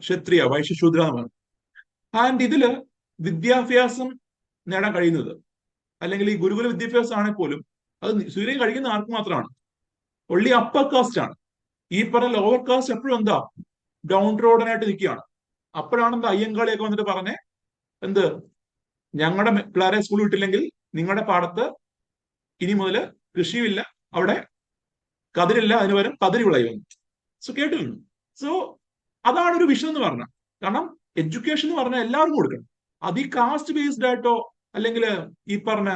A: ക്ഷത്രിയ, വൈശ്യ, ശൂദ്ര എന്ന് പറഞ്ഞു. ആൻഡ് ഇതില് വിദ്യാഭ്യാസം നേടാൻ കഴിയുന്നത്, അല്ലെങ്കിൽ ഈ ഗുരുകുല വിദ്യാഭ്യാസം ആണെങ്കിൽ പോലും അത് സൂര്യൻ കഴിക്കുന്ന ആർക്ക് മാത്രമാണ്, ഒള്ളി അപ്പർ കാസ്റ്റ് ആണ്. ഈ പറഞ്ഞ ലോവർ കാസ്റ്റ് എപ്പോഴും എന്താ ഡൗൺ റോഡനായിട്ട് നിൽക്കുകയാണ്. അപ്പോഴാണ് എന്താ അയ്യങ്കാളിയൊക്കെ വന്നിട്ട് പറഞ്ഞേ, എന്ത്, ഞങ്ങളുടെ പിള്ളേരെ സ്കൂൾ വിട്ടില്ലെങ്കിൽ നിങ്ങളുടെ പാടത്ത് ഇനി മുതൽ കൃഷിയുമില്ല, അവിടെ കതിരില്ല, അതിന് പകരം കതിരി വിളയുമെന്ന്. സോ കേട്ടിരുന്നു. സോ അതാണ് ഒരു വിഷയം എന്ന് പറഞ്ഞാൽ. കാരണം എഡ്യൂക്കേഷൻ എന്ന് പറഞ്ഞാൽ എല്ലാവർക്കും കൊടുക്കണം. അത് ഈ കാസ്റ്റ് ബേസ്ഡ് ആയിട്ടോ അല്ലെങ്കിൽ ഈ പറഞ്ഞ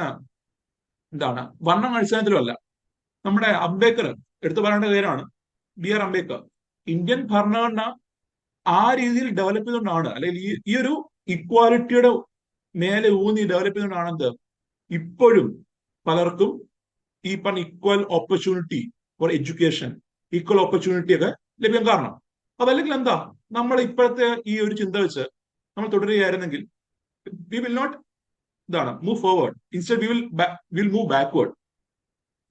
A: എന്താണ് വർണ്ണം അടിസ്ഥാനത്തിലോ അല്ല. നമ്മുടെ അംബേദ്കർ എടുത്തു പറയേണ്ട പേരാണ്, BR അംബേദ്കർ. ഇന്ത്യൻ ഭരണഘടന ആ രീതിയിൽ ഡെവലപ്പ് ചെയ്തുകൊണ്ടാണ്, അല്ലെങ്കിൽ ഈ ഒരു ഇക്വാലിറ്റിയുടെ മേലെ ഊന്നി ഡെവലപ്പ് ചെയ്തുകൊണ്ടാണ് എന്ത് ഇപ്പോഴും പലർക്കും ഈ പറഞ്ഞ equal opportunity for education, equal opportunity ഒക്കെ ലഭ്യം. കാരണം അതല്ലെങ്കിൽ എന്താ നമ്മൾ ഇപ്പോഴത്തെ ഈ ഒരു ചിന്ത വെച്ച് നമ്മൾ തുടരുകയായിരുന്നെങ്കിൽ വി വിൽ നോട്ട് ഇതാണ് move forward, instead will move backward.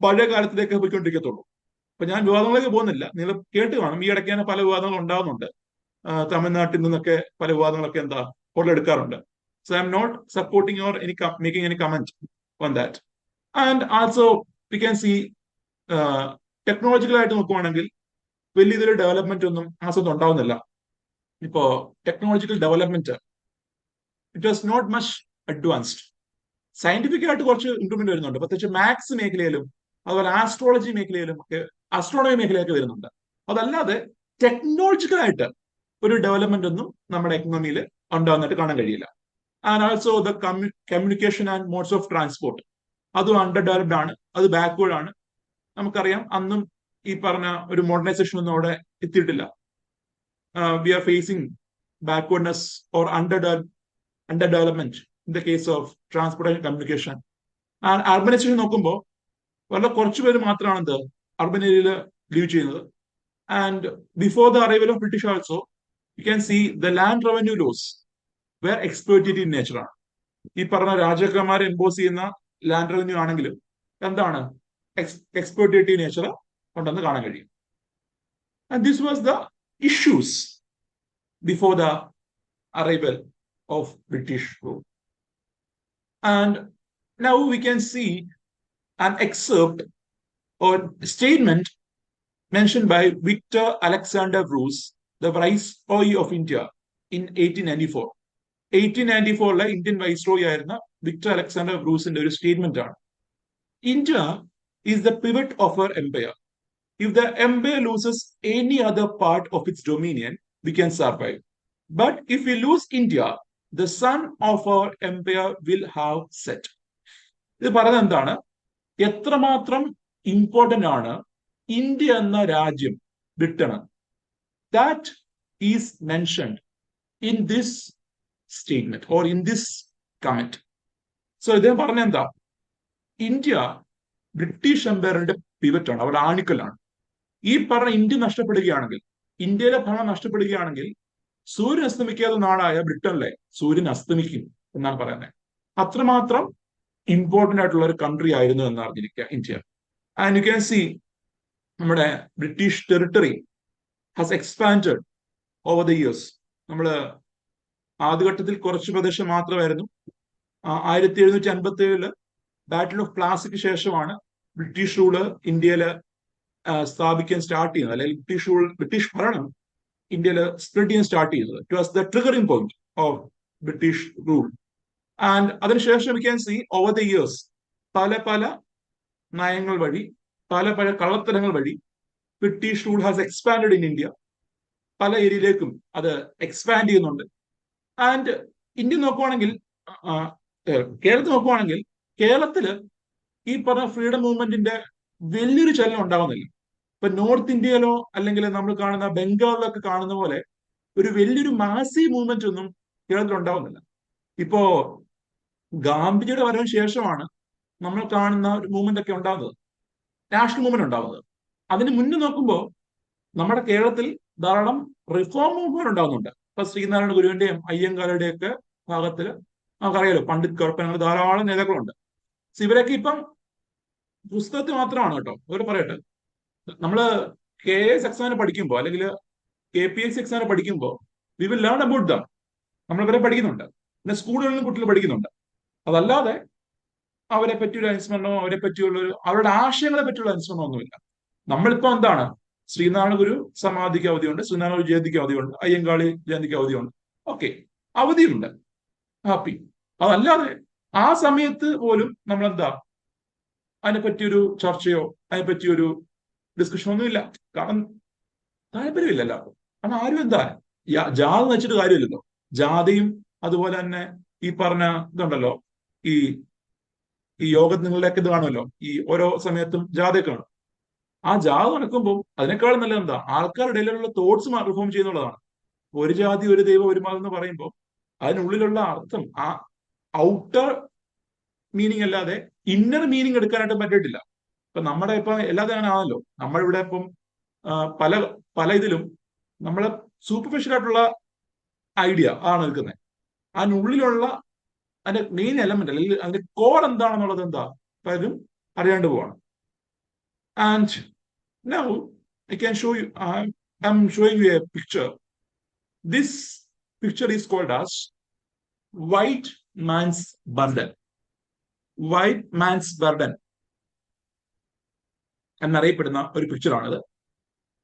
A: പഴയ കാലത്തിലേക്ക് പോയിക്കൊണ്ടിരിക്കത്തുള്ളൂ. അപ്പൊ ഞാൻ വിവാദങ്ങളിലേക്ക് പോകുന്നില്ല, നിങ്ങൾ കേട്ട് കാണും ഈ ഇടയ്ക്ക് തന്നെ പല വിവാദങ്ങളും ഉണ്ടാകുന്നുണ്ട്. തമിഴ്നാട്ടിൽ നിന്നൊക്കെ പല വിവാദങ്ങളൊക്കെ എന്താ ഉടലെടുക്കാറുണ്ട്. So I'm not supporting or making any comment on that. And also we can see ടെക്നോളജിക്കലായിട്ട് നോക്കുവാണെങ്കിൽ വലിയ ഇതൊരു ഡെവലപ്മെന്റ് ഒന്നും ആ സമയത്ത് ഉണ്ടാവുന്നില്ല. ഇപ്പോ technological development it was not much advanced. Scientific ആയിട്ട് കുറച്ച് ഇംപ്രൂവ്മെന്റ് വരുന്നുണ്ട്, പ്രത്യേകിച്ച് മാത്സ് മേഖലയിലും അതുപോലെ ആസ്ട്രോളജി മേഖലയിലും ഒക്കെ, ആസ്ട്രോണമി മേഖലയൊക്കെ വരുന്നുണ്ട്. അതല്ലാതെ ടെക്നോളജിക്കലായിട്ട് ഒരു ഡെവലപ്മെന്റ് ഒന്നും നമ്മുടെ എക്കണോമിയിൽ ഉണ്ടാകുന്നതായിട്ട് കാണാൻ കഴിയില്ല. And also the communication and modes of transport അതും അണ്ടർ ഡെവലപ്ഡ് ആണ്, അത് ബാക്ക്വേർഡ് ആണ്. നമുക്കറിയാം അന്നും ഈ പറഞ്ഞ ഒരു മോഡേണൈസേഷൻ ഒന്നും അവിടെ എത്തിയിട്ടില്ല. We are facing backwardness or under development in the case of transport and communication. And urbanisation നോക്കുമ്പോൾ വളരെ കുറച്ചു പേര് മാത്രമാണ് എന്ത് അർബൻ ഏരിയയിൽ ലീവ് ചെയ്യുന്നത്. And before the arrival of British also you can see the land revenue laws were exploitative in nature ആണ്. ഈ പറഞ്ഞ രാജാക്കന്മാരെ എംപോസ് ചെയ്യുന്ന ലാൻഡ് റവന്യൂ ആണെങ്കിലും എന്താണ് എക്സ്പ്ലോയിറ്റേറ്റീവ് നേച്ചർ ഉണ്ടെന്ന് കാണാൻ കഴിയും. And this was the issues before the arrival of British rule. And now we can C an excerpt or statement mentioned by Victor Alexander Bruce, the Viceroy of India in 1894. 1894 Indian viceroy ആയിരുന്ന Victor Alexander ബ്രൂസിന്റെ ഒരു statement ആണ്. India is the pivot of our empire. If the empire loses any other part of its dominion, we can survive. But if we lose India, the sun of our empire will have set. ഇത് പറയുന്നത് എന്താണ്, എത്രമാത്രം important ആണ് India എന്ന രാജ്യം ബ്രിട്ടന്. That is mentioned in this statement or in this comment. So ഇദ്ദേഹം പറഞ്ഞ എന്താ, ഇന്ത്യ ബ്രിട്ടീഷ് എംപയറിന്റെ പിവറ്റ് ആണ്, അവരുടെ ആണിക്കലാണ്. ഈ പറഞ്ഞ ഇന്ത്യ നഷ്ടപ്പെടുകയാണെങ്കിൽ, ഇന്ത്യയിലെ ഭരണം നഷ്ടപ്പെടുകയാണെങ്കിൽ സൂര്യൻ അസ്തമിക്കാത്ത നാടായ ബ്രിട്ടനിലെ സൂര്യൻ അസ്തമിക്കും എന്നാണ് പറയുന്നത്. അത്രമാത്രം ഇമ്പോർട്ടന്റ് ആയിട്ടുള്ള ഒരു കൺട്രി ആയിരുന്നു എന്ന് അറിഞ്ഞിരിക്കുക India. And you can see നമ്മുടെ British territory has expanded over the years. നമ്മൾ ആദ്യഘട്ടത്തിൽ കുറച്ച് പ്രദേശം മാത്രമായിരുന്നു. 1757 ബാറ്റിൽ ഓഫ് പ്ലാസിക്ക് ശേഷമാണ് ബ്രിട്ടീഷ് റൂള് ഇന്ത്യയില് സ്ഥാപിക്കാൻ സ്റ്റാർട്ട് ചെയ്യുന്നത്, അല്ലെങ്കിൽ ബ്രിട്ടീഷ് ഭരണം ഇന്ത്യയിൽ സ്പ്ലിറ്റ് ചെയ്യാൻ സ്റ്റാർട്ട് ചെയ്യുന്നത്. It was the triggering point of British rule. And അതിനുശേഷം we can see over the years പല പല നയങ്ങൾ വഴി, പല പല കള്ളത്തരങ്ങൾ വഴി British rule has expanded in India. പല ഏരിയയിലേക്കും അത് എക്സ്പാൻഡ് ചെയ്യുന്നുണ്ട്. ആൻഡ് ഇന്ത്യ നോക്കുവാണെങ്കിൽ, കേരളത്തിൽ നോക്കുവാണെങ്കിൽ, കേരളത്തില് ഈ പറഞ്ഞ ഫ്രീഡം മൂവ്മെന്റിന്റെ വലിയൊരു ചലനം ഉണ്ടാവുന്നില്ല. ഇപ്പൊ നോർത്ത് ഇന്ത്യയിലോ അല്ലെങ്കിൽ നമ്മൾ കാണുന്ന ബംഗാളിലൊക്കെ കാണുന്ന പോലെ ഒരു വലിയൊരു മാസീവ് മൂവ്മെന്റ് ഒന്നും കേരളത്തിൽ ഉണ്ടാവുന്നില്ല. ഇപ്പോ ഗാന്ധിജിയുടെ വരവിന് ശേഷമാണ് നമ്മൾ കാണുന്ന ഒരു മൂവ്മെന്റ് ഒക്കെ ഉണ്ടാകുന്നത്, നാഷണൽ മൂവ്മെന്റ് ഉണ്ടാകുന്നത്. അതിന് മുന്നേ നോക്കുമ്പോൾ നമ്മുടെ കേരളത്തിൽ ധാരാളം റിഫോം മൂവ്മെന്റ് ഉണ്ടാകുന്നുണ്ട്. ഇപ്പൊ ശ്രീനാരായണ ഗുരുവിന്റെയും അയ്യങ്കാളുടെയും ഒക്കെ ഭാഗത്തിൽ നമുക്കറിയാലോ, പണ്ഡിറ്റ് കറുപ്പൻ ധാരാളം നേതാക്കളുണ്ട്. ഇവരൊക്കെ ഇപ്പം പുസ്തകത്തിൽ മാത്രമാണ് കേട്ടോ. ഇവർ പറയട്ടെ, നമ്മള് KS എക്സാമിന് പഠിക്കുമ്പോൾ അല്ലെങ്കിൽ KPSC എക്സാമിന് പഠിക്കുമ്പോൾ we will learn about them. നമ്മൾ ഇവരെ പഠിക്കുന്നുണ്ട്, പിന്നെ സ്കൂളുകളിലും കുട്ടികൾ പഠിക്കുന്നുണ്ട്. അതല്ലാതെ അവരെ പറ്റിയൊരു അനുസ്മരണമോ അവരെ പറ്റിയുള്ള അവരുടെ ആശയങ്ങളെ പറ്റിയുള്ള അനുസ്മരണമോ ഒന്നുമില്ല. നമ്മളിപ്പോ എന്താണ്, ശ്രീനാരായണ ഗുരു സമാധിക്ക് അവധിയുണ്ട്, ശ്രീനാരായണ ഗുരു ജയന്തിക്ക് അവധിയുണ്ട്, അയ്യങ്കാളി ജയന്തിക്ക് അവധിയുണ്ട്. ഓക്കെ, അവധിയുണ്ട്, ഹാപ്പി. അതല്ലാതെ ആ സമയത്ത് പോലും നമ്മൾ എന്താ അതിനെ പറ്റിയൊരു ചർച്ചയോ അതിനെ പറ്റിയൊരു ഡിസ്കഷനോ ഒന്നുമില്ല. കാരണം താല്പര്യമില്ല എല്ലാവർക്കും. കാരണം ആരും എന്താ ജാതി വെച്ചിട്ട് കാര്യമില്ലല്ലോ. ജാതിയും അതുപോലെ തന്നെ ഈ പറഞ്ഞ ഇതുണ്ടല്ലോ, ഈ ഈ യോഗങ്ങളിലൊക്കെ ഇത് കാണുമല്ലോ, ഈ ഓരോ സമയത്തും ജാഥയൊക്കെ കാണും. ആ ജാഥ നടക്കുമ്പോൾ അതിനേക്കാളും നല്ലത് എന്താ, ആൾക്കാരുടെ ഇടയിലുള്ള തോട്ട്സ് റിഫോം ചെയ്യുന്നുള്ളതാണ്. ഒരു ജാതി ഒരു ദൈവം ഒരു മതം എന്ന് പറയുമ്പോൾ അതിനുള്ളിലുള്ള അർത്ഥം, ആ ഔട്ടർ മീനിങ് അല്ലാതെ ഇന്നർ മീനിങ് എടുക്കാനായിട്ട് പറ്റിയിട്ടില്ല. ഇപ്പൊ നമ്മുടെ ഇപ്പൊ എല്ലാതും അങ്ങനെ ആണല്ലോ. നമ്മളിവിടെ ഇപ്പം പല പല ഇതിലും നമ്മളെ സൂപ്പർഫിഷ്യൽ ആയിട്ടുള്ള ഐഡിയ ആണ് നിൽക്കുന്നത്. അതിനുള്ളിലുള്ള അതിന്റെ മെയിൻ എലമെന്റ് അല്ലെങ്കിൽ അതിന്റെ കോർ എന്താണെന്നുള്ളത് എന്താ പലരും അറിയാണ്ട് പോവാണ്. And now I can show you, I am showing you a picture. This picture is called as white man's burden. White man's burden എന്നറിയപ്പെടുന്ന ഒരു പിക്ചറാണിത്.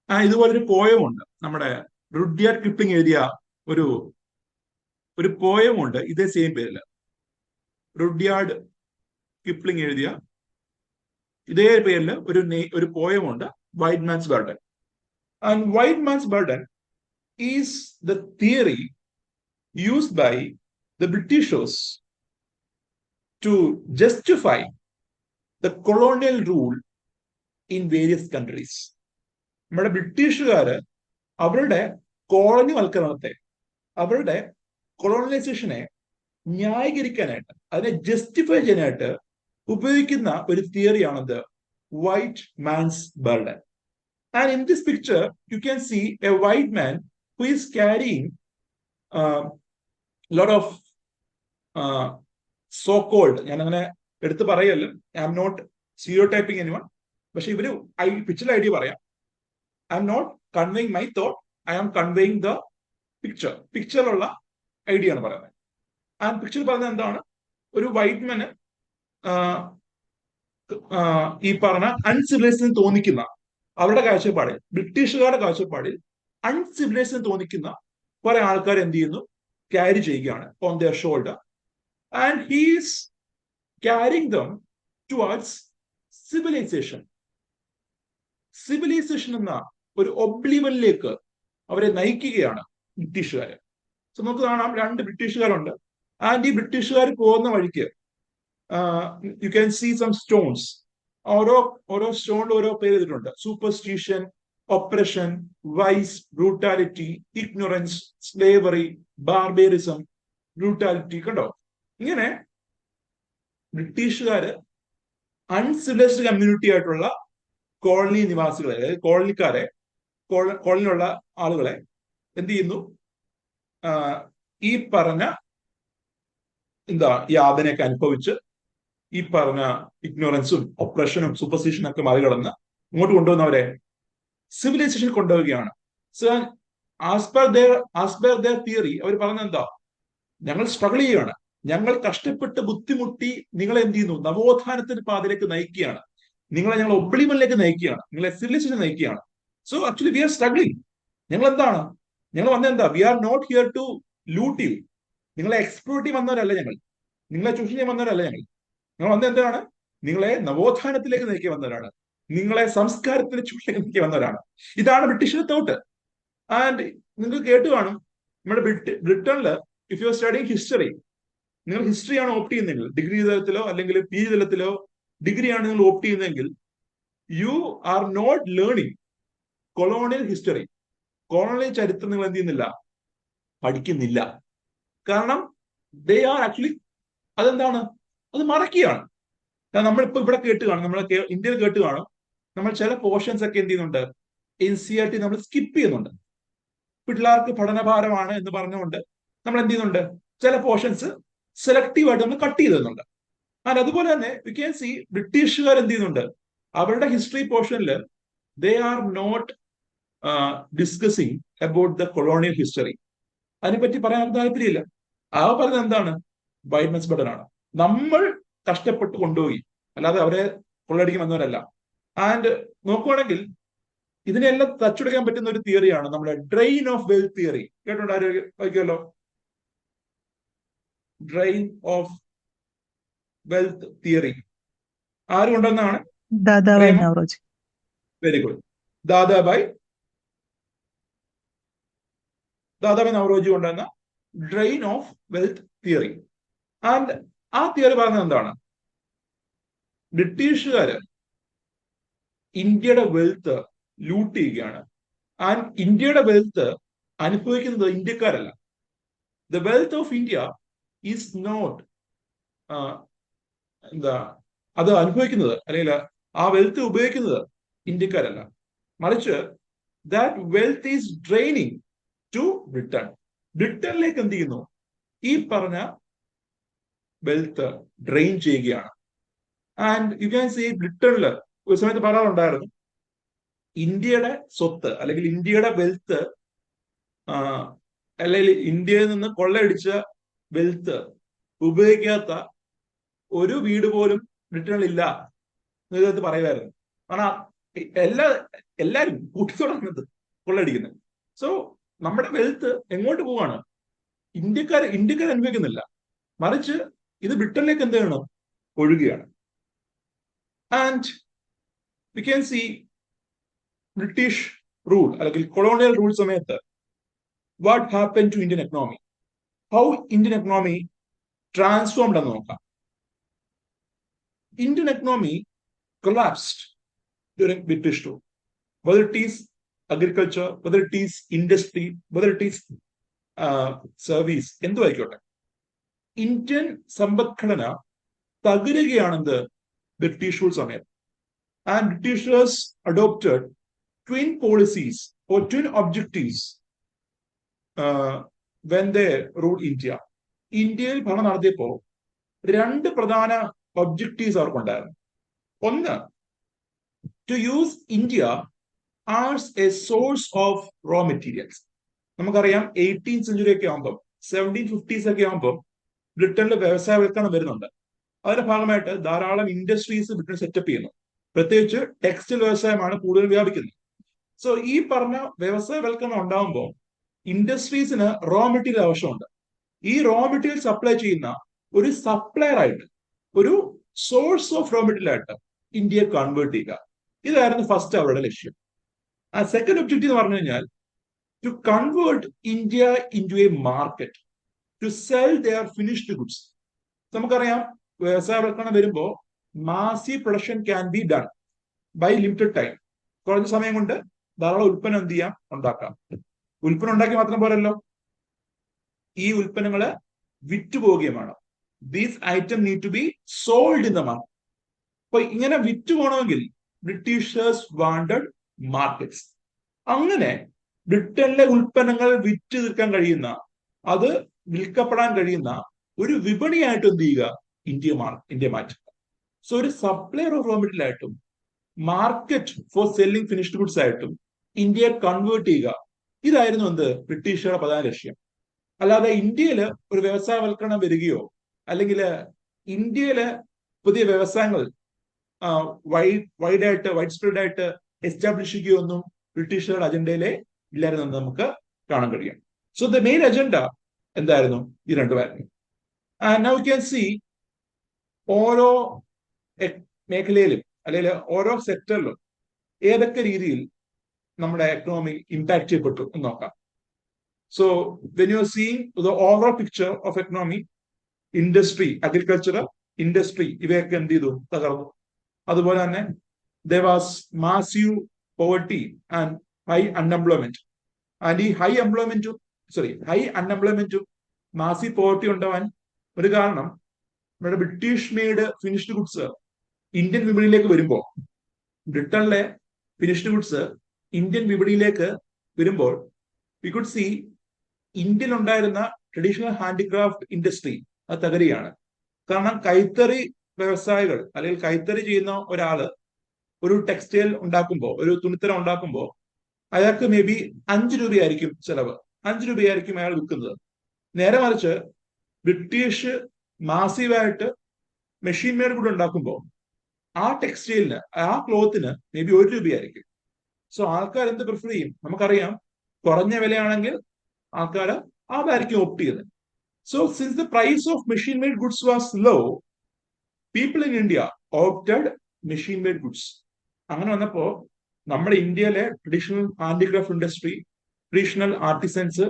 A: ഇതുപോലൊരു പോയമുണ്ട്, നമ്മുടെ റുഡ്യാർഡ് കിപ്ലിംഗ് എഴുതിയ ഒരു പോയമുണ്ട് ഇതേ സെയിം പേരിൽ. റുഡ്യാർഡ് കിപ്ലിംഗ് എഴുതിയ ഇതേ പേരിൽ ഒരു പോയമുണ്ട്, white man's burden. And white man's burden is the theory used by the Britishers to justify the colonial rule in various countries. നമ്മുടെ ബ്രിട്ടീഷുകാര് അവരുടെ കോളനി വൽക്കരണത്തെ, അവരുടെ കൊളോണിയലൈസേഷനെ ന്യായീകരിക്കാനായിട്ട്, അതിനെ ജസ്റ്റിഫൈ ചെയ്യാനായിട്ട് ഉപയോഗിക്കുന്ന ഒരു തിയറിയാണത് white man's burden. And in this picture you can see a white man who is carrying lot of so called, ഞാൻ അങ്ങനെ എടുത്ത് പറയല്ല, I am not stereotyping anyone, പക്ഷെ ഇവര് പിക്ചറിൽ ഐഡിയ പറയാം. I'm not conveying my thought, I am conveying the picture. പിക്ചറിലുള്ള idea ആണ് പറയുന്നത്. ആ പിക്ചർ പറഞ്ഞത് എന്താണ്, ഒരു വൈറ്റ് മാന് ഈ പറഞ്ഞ അൺസിവിലൈസ്ഡ് തോന്നിക്കുന്ന, അവരുടെ കാഴ്ചപ്പാടിൽ, ബ്രിട്ടീഷുകാരുടെ കാഴ്ചപ്പാടിൽ അൺസിവിലൈസ്ഡ് തോന്നിക്കുന്ന കുറെ ആൾക്കാർ എന്ത് ചെയ്യുന്നു, ക്യാരി ചെയ്യുകയാണ് on their shoulder. And he's carrying them towards civilisation. Civilisation എന്ന ഒരു ഒബ്ലിവനിലേക്ക് അവരെ നയിക്കുകയാണ് ബ്രിട്ടീഷുകാര്. സോ നമുക്ക് കാണാം, രണ്ട് ബ്രിട്ടീഷുകാരുണ്ട്. ആൻഡ് ഈ ബ്രിട്ടീഷുകാർ പോകുന്ന വഴിക്ക് you can see some stones. ഓരോ സ്റ്റോണിൽ ഓരോ പേര് ചെയ്തിട്ടുണ്ട്. Superstition, oppression, vice, brutality, ignorance, slavery, barbarism, brutality. കണ്ടോ, ഇങ്ങനെ ബ്രിട്ടീഷുകാര് അൺസിവിലൈസ്ഡ് കമ്മ്യൂണിറ്റി ആയിട്ടുള്ള കോളനി നിവാസികളെ, അതായത് കോളനിക്കാരെ, കോളനിയിലുള്ള ആളുകളെ എന്ത് ചെയ്യുന്നു, ഈ പറഞ്ഞ യാതനയൊക്കെ അനുഭവിച്ച് ഈ പറഞ്ഞ ഇഗ്നോറൻസും ഒപ്രഷനും സൂപ്പർസ്റ്റിഷനും ഒക്കെ മറികടന്ന് ഇങ്ങോട്ട് കൊണ്ടുവന്നവരെ സിവിലൈസേഷൻ കൊണ്ടുപോവുകയാണ്. So as per their theory അവർ പറഞ്ഞ എന്താ, ഞങ്ങൾ സ്ട്രഗിൾ ചെയ്യുകയാണ്, ഞങ്ങൾ കഷ്ടപ്പെട്ട് ബുദ്ധിമുട്ടി നിങ്ങളെ എന്ത് ചെയ്യുന്നു, നവോത്ഥാനത്തിന്റെ പാതയിലേക്ക് നയിക്കുകയാണ്, നിങ്ങളെ ഞങ്ങൾ ഒബ്ലിമനിലേക്ക് നയിക്കുകയാണ്, നിങ്ങളെ സിവിലൈസേഷൻ നയിക്കുകയാണ്. So actually we are struggling. ഞങ്ങൾ എന്താണ്, ഞങ്ങൾ വന്നെന്താ, we are not here to loot you. നിങ്ങളെ എക്സ്പ്ലോർട്ട് ചെയ്യാൻ വന്നവരല്ല ഞങ്ങൾ, നിങ്ങളെ ചൂഷണം ചെയ്യാൻ വന്നവരല്ല ഞങ്ങൾ വന്നത് എന്താണ്, നിങ്ങളെ നവോത്ഥാനത്തിലേക്ക് നയിക്കാൻ വന്നവരാണ്, നിങ്ങളെ സംസ്കാരത്തിന്റെ ചൂഷണം നയിക്കാൻ വന്നവരാണ്. ഇതാണ് ബ്രിട്ടീഷിന്റെ തോട്ട്. ആൻഡ് നിങ്ങൾ കേട്ടു കാണും, നമ്മുടെ ബ്രിട്ടനില് if you are studying history, നിങ്ങൾ ഹിസ്റ്ററിയാണ് ഓപ്റ്റ് ചെയ്യുന്നെങ്കിൽ ഡിഗ്രി തലത്തിലോ അല്ലെങ്കിൽ PG തലത്തിലോ ഡിഗ്രിയാണ് നിങ്ങൾ ഓപ്റ്റ് ചെയ്യുന്നതെങ്കിൽ you are not learning colonial history. Colonial ചരിത്രം നിങ്ങൾ എന്ത് ചെയ്യുന്നില്ല, പഠിക്കുന്നില്ല. കാരണം ദേ ആർ ആക്ച്വലി അതെന്താണ്, അത് മറക്കുകയാണ്. നമ്മളിപ്പോ ഇവിടെ കേട്ട് കാണും, നമ്മൾ ഇന്ത്യയിൽ കേട്ട് കാണും, നമ്മൾ ചില പോർഷൻസ് ഒക്കെ എന്ത് ചെയ്യുന്നുണ്ട്, NCERT നമ്മൾ സ്കിപ്പ് ചെയ്യുന്നുണ്ട്. പിള്ളേർക്ക് പഠനഭാരമാണ് എന്ന് പറഞ്ഞുകൊണ്ട് നമ്മൾ എന്ത് ചെയ്യുന്നുണ്ട്, ചില പോർഷൻസ് സെലക്റ്റീവ് ആയിട്ട് നമ്മൾ കട്ട് ചെയ്തുന്നുണ്ട്. ആൻഡ് അതുപോലെ തന്നെ യു ക്യാൻ സി ബ്രിട്ടീഷുകാർ എന്ത് ചെയ്യുന്നുണ്ട്, അവരുടെ ഹിസ്റ്ററി പോർഷനിൽ they are not discussing about the colonial history. അതിനെപ്പറ്റി പറയാൻ താല്പര്യമില്ല. ആ പറഞ്ഞത് എന്താണ്, വൈറ്റ്നസ് ബർഡൻ ആണ്. നമ്മൾ കഷ്ടപ്പെട്ട് കൊണ്ടുപോയി, അല്ലാതെ അവരെ കൊള്ളടിക്കാൻ വന്നവരല്ല. ആൻഡ് നോക്കുവാണെങ്കിൽ ഇതിനെല്ലാം തച്ചുടക്കാൻ പറ്റുന്ന ഒരു തിയറിയാണ് നമ്മുടെ ഡ്രെയിൻ ഓഫ് വെൽത്ത് തിയറി. കേട്ടോ, വായിക്കുമല്ലോ, ഡ്രെയിൻ ഓഫ് വെൽത്ത് തിയറി. ആര് കൊണ്ടുവന്നാണ്?
B: ദാദാഭായ് നവറോജി.
A: Very good. ദാദാഭായ് നവറോജി കൊണ്ടുവന്ന drain of wealth theory. And ആ തിയറി പറഞ്ഞത് എന്താണ്, ബ്രിട്ടീഷുകാര് ഇന്ത്യയുടെ വെൽത്ത് ലൂട്ട് ചെയ്യുകയാണ്. ആൻഡ് ഇന്ത്യയുടെ വെൽത്ത് അനുഭവിക്കുന്നത് ഇന്ത്യക്കാരല്ല. The wealth of India is not എന്താ അത് അനുഭവിക്കുന്നത്, അല്ലെങ്കിൽ ആ വെൽത്ത് ഉപയോഗിക്കുന്നത് ഇന്ത്യക്കാരല്ല, മറിച്ച് that wealth is draining to Britain. ബ്രിട്ടനിലേക്ക് എന്ത് ചെയ്യുന്നു, ഈ പറഞ്ഞ വെൽത്ത് ഡ്രെയിൻ ചെയ്യുകയാണ്. ആൻഡ് യു ക്യാൻ സീ ബ്രിട്ടനിൽ ഒരു സമയത്ത് പറയാറുണ്ടായിരുന്നു, ഇന്ത്യയുടെ സ്വത്ത് അല്ലെങ്കിൽ ഇന്ത്യയുടെ വെൽത്ത്, അല്ലെങ്കിൽ ഇന്ത്യയിൽ നിന്ന് കൊള്ളയടിച്ച വെൽത്ത് ഉപയോഗിക്കാത്ത ഒരു വീട് പോലും ബ്രിട്ടനിൽ ഇല്ല എന്ന് പറയുമായിരുന്നു. കാരണം എല്ലാരും കൂട്ടിത്തുടങ്ങുന്നത് കൊള്ളയടിക്കുന്നത്. സോ നമ്മുടെ വെൽത്ത് എങ്ങോട്ട് പോവാണ്, ഇന്ത്യക്കാർ അനുഭവിക്കുന്നില്ല, മറിച്ച് ഇത് ബ്രിട്ടനിലേക്ക് എന്ത് ചെയ്യണം, ഒഴുകുകയാണ്. And we can see British rule അല്ലെങ്കിൽ കൊളോണിയൽ റൂൾ സമയത്ത് what happen to Indian economy, how Indian economy transformed എന്ന് നോക്കാം. Indian economy collapsed during British rule. Whether it is agriculture, whether it is industry, whether it is service, എന്തു ആയിക്കോട്ടെ, Indian സമ്പദ്ഘടന തകരുകയാണെന്ന് British rule സമയത്ത്. And Britishers adopted twin policies or twin objectives when they ruled India. ഇന്ത്യയിൽ ഭരണം നടത്തിയപ്പോ രണ്ട് പ്രധാന objectives അവർക്കുണ്ടായിരുന്നു. ഒന്ന്, to use India as a source of raw materials. നമുക്കറിയാം 18th സെഞ്ചുറി ഒക്കെ ആകുമ്പോൾ, 1750s ഒക്കെ ആകുമ്പോൾ ബ്രിട്ടനിൽ വ്യവസായവൽക്കരണം വരുന്നുണ്ട്. അതിന്റെ ഭാഗമായിട്ട് ധാരാളം ഇൻഡസ്ട്രീസ് ബ്രിട്ടൻ സെറ്റപ്പ് ചെയ്യുന്നു. പ്രത്യേകിച്ച് ടെക്സ്റ്റൈൽ വ്യവസായമാണ് കൂടുതൽ വ്യാപിക്കുന്നത്. സോ ഈ പറഞ്ഞ വ്യവസായവൽക്കരണം ഉണ്ടാകുമ്പോൾ ഇൻഡസ്ട്രീസിന് റോ മെറ്റീരിയൽ ആവശ്യമുണ്ട്. ഈ റോ മെറ്റീരിയൽ സപ്ലൈ ചെയ്യുന്ന ഒരു സപ്ലയർ ആയിട്ട്, ഒരു സോഴ്സ് ഓഫ് റോ മെറ്റീരിയൽ ആയിട്ട് ഇന്ത്യയെ കൺവേർട്ട് ചെയ്യുക. ഇതായിരുന്നു ഫസ്റ്റ് അവരുടെ ലക്ഷ്യം. ആ സെക്കൻഡ് ഒബ്ജക്റ്റീവ് എന്ന് പറഞ്ഞു കഴിഞ്ഞാൽ to convert India into a market to sell their finished goods. നമുക്കറിയാം, വ്യവസായവൽക്കരണം വരുമ്പോൾ massive production can be done by limited time. കുറഞ്ഞ സമയം കൊണ്ട് ധാരാളം ഉൽപ്പന്നം എന്ത് ചെയ്യാം, ഉണ്ടാക്കാം. ഉൽപ്പന്നം ഉണ്ടാക്കി മാത്രം പോരല്ലോ, ഈ ഉൽപ്പന്നങ്ങള് വിറ്റുപോകുകയും വേണം. These item need to be sold in the market. അപ്പൊ ഇങ്ങനെ വിറ്റുപോകണമെങ്കിൽ ബ്രിട്ടീഷേഴ്സ് വാണ്ടഡ് മാർക്കറ്റ്സ്. അങ്ങനെ ബ്രിട്ടനിലെ ഉൽപ്പന്നങ്ങൾ വിറ്റ് തീർക്കാൻ കഴിയുന്ന, അത് വിൽക്കപ്പെടാൻ കഴിയുന്ന ഒരു വിപണിയായിട്ട് എന്ത് ചെയ്യുക, ഇന്ത്യ മാറ്റുക. സോ ഒരു സപ്ലയർ ഓഫ് റോ മെറ്റീരിയൽ ആയിട്ടും market four selling finished goods ആയിട്ടും ഇന്ത്യയെ കൺവേർട്ട് ചെയ്യുക. ഇതായിരുന്നു എന്ത്, ബ്രിട്ടീഷുകാരുടെ പ്രധാന ലക്ഷ്യം. അല്ലാതെ ഇന്ത്യയില് ഒരു വ്യവസായവൽക്കരണം വരികയോ അല്ലെങ്കിൽ ഇന്ത്യയില് പുതിയ വ്യവസായങ്ങൾ വൈഡ് സ്പ്രെഡ് ആയിട്ട് എസ്റ്റാബ്ലിഷ് ചെയ്യുകയോ ഒന്നും ബ്രിട്ടീഷുകാരുടെ അജണ്ടയിലെ ഇല്ലായിരുന്നു നമുക്ക് കാണാൻ കഴിയും. സോ ദ മെയിൻ അജണ്ട എന്തായിരുന്നു, ഈ രണ്ടുമായിരുന്നു. നൗ യു ക്യാൻ സി ഓരോ മേഖലയിലും അല്ലെങ്കിൽ ഓരോ സെക്ടറിലും ഏതൊക്കെ രീതിയിൽ നമ്മുടെ എക്കണോമി ഇമ്പാക്ട് ചെയ്യപ്പെട്ടു എന്ന് നോക്കാം. So when you are seeing the overall picture of economy, industry, agriculture, industry, ഇവയൊക്കെ എന്ത് ചെയ്തു, തകർന്നു. അതുപോലെ തന്നെ there was massive poverty and high unemployment. And ഈ ഹൈ അൺഎംപ്ലോയ്മെന്റും മാസീവ് പോവർട്ടി ഉണ്ടാവാൻ ഒരു കാരണം നമ്മുടെ British made finished goods Indian വിപണിയിലേക്ക് വരുമ്പോൾ, ബ്രിട്ടനിലെ ഫിനിഷ്ഡ് ഗുഡ്സ് ഇന്ത്യൻ വിപണിയിലേക്ക് വരുമ്പോൾ വി കുഡ് സി ഇന്ത്യയിൽ ഉണ്ടായിരുന്ന ട്രഡീഷണൽ ഹാൻഡിക്രാഫ്റ്റ് ഇൻഡസ്ട്രി അത് തകരുകയാണ്. കാരണം കൈത്തറി വ്യവസായികൾ അല്ലെങ്കിൽ കൈത്തറി ചെയ്യുന്ന ഒരാള് ഒരു ടെക്സ്റ്റൈൽ ഉണ്ടാക്കുമ്പോൾ, ഒരു തുണിത്തരം ഉണ്ടാക്കുമ്പോൾ അയാൾക്ക് മേ ബി 5 രൂപയായിരിക്കും ചെലവ്, 5 രൂപയായിരിക്കും അയാൾ വിൽക്കുന്നത്. നേരെ മറിച്ച് ബ്രിട്ടീഷ് മാസീവായിട്ട് മെഷീൻ മെയ്ഡ് കൂടെ ഉണ്ടാക്കുമ്പോൾ ആ ടെക്സ്റ്റൈലിന്, ആ ക്ലോത്തിന് മേ ബി 1 രൂപയായിരിക്കും. സോ ആൾക്കാർ എന്ത് പ്രിഫർ ചെയ്യും? നമുക്കറിയാം, കുറഞ്ഞ വിലയാണെങ്കിൽ ആൾക്കാർ അതായിരിക്കും ഓപ്റ്റ് ചെയ്യുന്നത്. So since the price of machine made goods was low, people in India opted machine made goods. അങ്ങനെ വന്നപ്പോ നമ്മുടെ ഇന്ത്യയിലെ traditional handicraft industry, traditional artisans,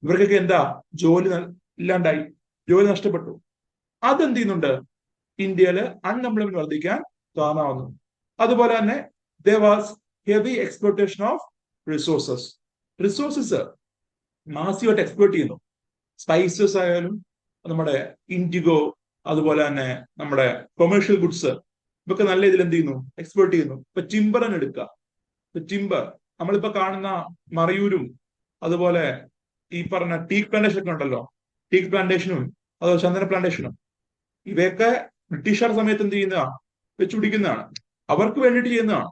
A: ഇവർക്കൊക്കെ എന്താ ജോലി ഇല്ലാണ്ടായി, ജോലി നഷ്ടപ്പെട്ടു. അതെന്ത് ചെയ്യുന്നുണ്ട്? ഇന്ത്യയില് അൺഎംപ്ലോയ്മെന്റ് വർദ്ധിക്കാൻ കാരണമാവുന്നു. അതുപോലെ തന്നെ there was heavy exploitation of resources മാസിയായിട്ട് എക്സ്പ്ലോർട്ട് ചെയ്യുന്നു. സ്പൈസസ് ആയാലും നമ്മുടെ ഇൻഡിഗോ, അതുപോലെ തന്നെ നമ്മുടെ കൊമേഴ്ഷ്യൽ ഗുഡ്സ്, ഇതൊക്കെ നല്ല ഇതിൽ എന്ത് ചെയ്യുന്നു? എക്സ്പ്ലോർട്ട് ചെയ്യുന്നു. ഇപ്പൊ ടിമ്പർ തന്നെ എടുക്കുക. ടിമ്പർ നമ്മളിപ്പോ കാണുന്ന മറയൂരും അതുപോലെ ഈ പറഞ്ഞ ടീക്ക് പ്ലാന്റേഷൻ ഒക്കെ ഉണ്ടല്ലോ, ടീക്ക് പ്ലാന്റേഷനും അതുപോലെ ചന്ദന പ്ലാന്റേഷനും, ഇവയൊക്കെ ബ്രിട്ടീഷുകാർ സമയത്ത് എന്ത് ചെയ്യുന്നതാണ്? വെച്ചുപിടിക്കുന്നതാണ്, അവർക്ക് വേണ്ടിയിട്ട് ചെയ്യുന്നതാണ്.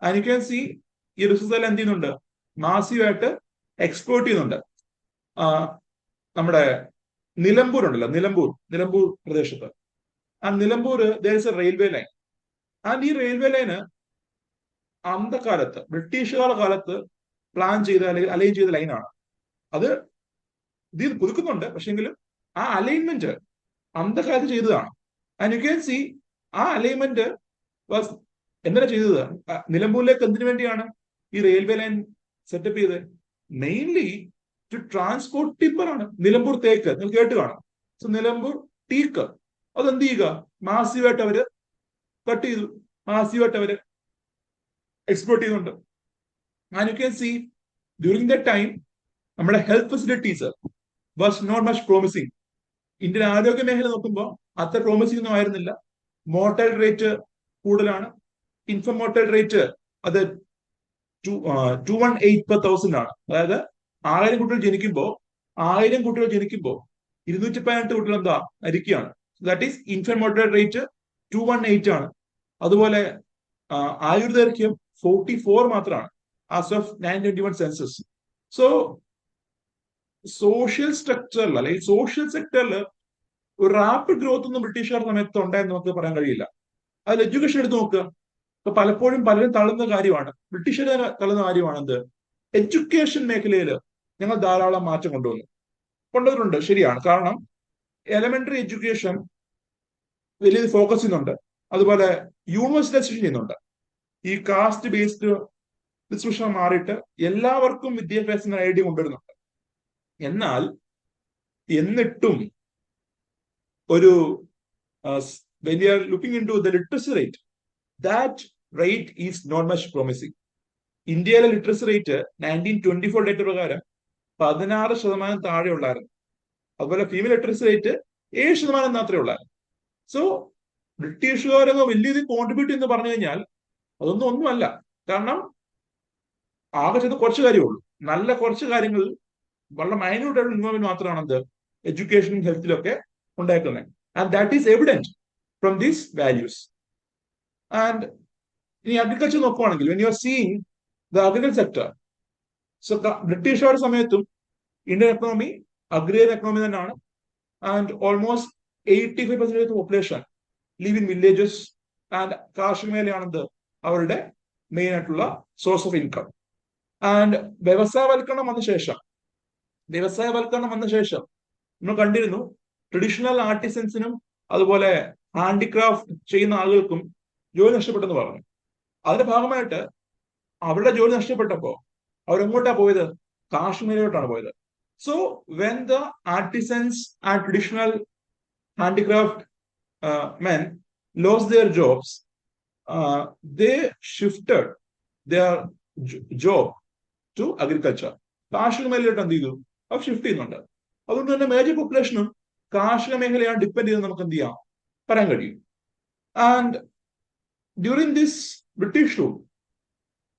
A: ആൻഡ് യു ക്യാൻ സി ഈ റിസോഴ്സ് എല്ലാം എന്ത് ചെയ്യുന്നുണ്ട്? മാസീവായിട്ട് എക്സ്പ്ലോർട്ട് ചെയ്യുന്നുണ്ട്. നമ്മുടെ നിലമ്പൂർ ഉണ്ടല്ലോ, നിലമ്പൂർ പ്രദേശത്ത്, ആ Nilambur there is a railway line. And ഈ റെയിൽവേ ലൈന് അന്ധകാലത്ത്, ബ്രിട്ടീഷുകാരുടെ കാലത്ത് പ്ലാൻ ചെയ്ത അല്ലെങ്കിൽ അലൈൻ ചെയ്ത ലൈനാണ്. അത് ഇതിൽ പുതുക്കുന്നുണ്ട്, പക്ഷെങ്കിലും ആ അലൈൻമെന്റ് അന്ധകാലത്ത് ചെയ്തതാണ്. ആൻഡ് യു ക്യാൻ സി ആ അലൈൻമെന്റ് വാസ് എന്തിനാ ചെയ്തത്? നിലമ്പൂരിലേക്ക് എന്തിനു വേണ്ടിയാണ് ഈ റെയിൽവേ ലൈൻ സെറ്റപ്പ് ചെയ്തത്? മെയിൻലി ടു ട്രാൻസ്പോർട്ട് ടിമ്പർ ആണ്. നിലമ്പൂർ തേക്ക് നിങ്ങൾ കേട്ട് കാണും. സോ നിലമ്പൂർ ടീക്ക് അതെന്ത് ചെയ്യുക? മാസീവായിട്ട് അവര് കട്ട് ചെയ്തു, മാസീവായിട്ട് അവര് എക്സ്പ്ലോർട്ട് ചെയ്യുന്നുണ്ട്. And you can see during the time നമ്മുടെ health facilities was not much promising. Indian ആരോഗ്യ മേഖല നോക്കുമ്പോൾ അത്ര പ്രോമിസിംഗ് ഒന്നും ആയിരുന്നില്ല. മോർട്ടാലിറ്റി റേറ്റ് കൂടുതലാണ്. ഇൻഫന്റ് മോർട്ടാലിറ്റി റേറ്റ് അത് 218 per 1000 ആണ്. അതായത് 1000 കുട്ടികൾ ജനിക്കുമ്പോൾ 218 കുട്ടികൾ എന്താ മരിക്കുകയാണ്. That is infant mortality rate 218 ആണ്. അതുപോലെ ആയുർദൈർഘ്യം 44 മാത്രമാണ് as of 921 census. So social സ്ട്രക്ചറിൽ അല്ലെങ്കിൽ സോഷ്യൽ സെക്ടറിൽ ഒരു റാപ്പിഡ് ഗ്രോത്ത് ഒന്നും ബ്രിട്ടീഷുകാർ സമയത്ത് ഉണ്ടായെന്ന് നമുക്ക് പറയാൻ കഴിയില്ല. അതിൽ എഡ്യൂക്കേഷൻ എടുത്ത് നോക്കുക. ഇപ്പൊ പലപ്പോഴും പലരും തള്ളുന്ന കാര്യമാണ്, ബ്രിട്ടീഷുകാർ തള്ളുന്ന കാര്യമാണ് എന്ത്? എഡ്യൂക്കേഷൻ മേഖലയിൽ ഞങ്ങൾ ധാരാളം മാറ്റം കൊണ്ടുവന്നിട്ടുണ്ട്. ശരിയാണ്. കാരണം എലമെന്ററി എഡ്യൂക്കേഷൻ വലിയ ഫോക്കസ് ചെയ്യുന്നുണ്ട്. അതുപോലെ യൂണിവേഴ്സിറ്റൈസേഷൻ ചെയ്യുന്നുണ്ട്. ഈ കാസ്റ്റ് ബേസ്ഡ് ഡിസ്ട്രിബ്യൂഷൻ മാറിയിട്ട് എല്ലാവർക്കും വിദ്യാഭ്യാസം ഐഡിയ കൊണ്ടുവരുന്നുണ്ട്. എന്നിട്ടും ഒരു when we are looking into the literacy rate, that rate is not much promising. ഇന്ത്യയിലെ ലിറ്ററസി റേറ്റ് 1924 ഡേറ്റ പ്രകാരം 16% താഴെ ഉള്ളായിരുന്നു. അതുപോലെ ഫീമെയിൽ ലിറ്ററസി റേറ്റ് 7% മാത്രമേ ഉള്ളായിരുന്നു. സോ ബ്രിട്ടീഷുകാരൊക്കെ വലിയ രീതിയിൽ കോൺട്രിബ്യൂട്ട് എന്ന് പറഞ്ഞു കഴിഞ്ഞാൽ ഒന്നുമല്ല. കാരണം ആകെ ചെയ്ത കുറച്ച് കാര്യമുള്ളൂ. നല്ല കുറച്ച് കാര്യങ്ങൾ വളരെ മൈന്യൂട്ട് ആയിട്ടുള്ള ഇൻവോൾവ്മെന്റ് മാത്രമാണ് എന്ത് എഡ്യൂക്കേഷനും ഹെൽത്തിലൊക്കെ ഉണ്ടാക്കുന്നത്. And that is evident from these values. And ഇനി അഗ്രികൾച്ചർ നോക്കുവാണെങ്കിൽ when you are seeing the agriculture sector, so ബ്രിട്ടീഷുകാരുടെ സമയത്തും ഇന്ത്യൻ എക്കണോമി അഗ്രേറിയൻ എക്കണോമി തന്നെയാണ്. And almost 85% population live in villages and കാർഷിക മേഖലയാണെന്ത് അവരുടെ മെയിൻ ആയിട്ടുള്ള സോഴ്സ് ഓഫ് ഇൻകം. ആൻഡ് വ്യവസായവൽക്കരണം വന്ന ശേഷം നമ്മൾ കണ്ടിരുന്നു ട്രഡീഷണൽ ആർട്ടിസൻസിനും അതുപോലെ ഹാൻഡിക്രാഫ്റ്റ് ചെയ്യുന്ന ആളുകൾക്കും ജോലി നഷ്ടപ്പെട്ടെന്ന് പറഞ്ഞു. അതിന്റെ ഭാഗമായിട്ട് അവരുടെ ജോലി നഷ്ടപ്പെട്ടപ്പോ അവരെങ്ങോട്ടാ പോയത്? കാർഷിക മേഖലയിലോട്ടാണ് പോയത്. So when the artisans and traditional handicraft men lost their jobs, they shifted their job to agriculture. കാർഷിക മേഖലയിലോട്ട് എന്ത് ചെയ്തു? അവർ ഷിഫ്റ്റ് ചെയ്യുന്നുണ്ട്. അതുകൊണ്ട് തന്നെ മേജർ പോപ്പുലേഷനും കാർഷിക മേഖലയാണ് ഡിപ്പെൻഡ് ചെയ്ത് നമുക്ക് എന്ത് ചെയ്യാം, പറയാൻ കഴിയും. And during this British rule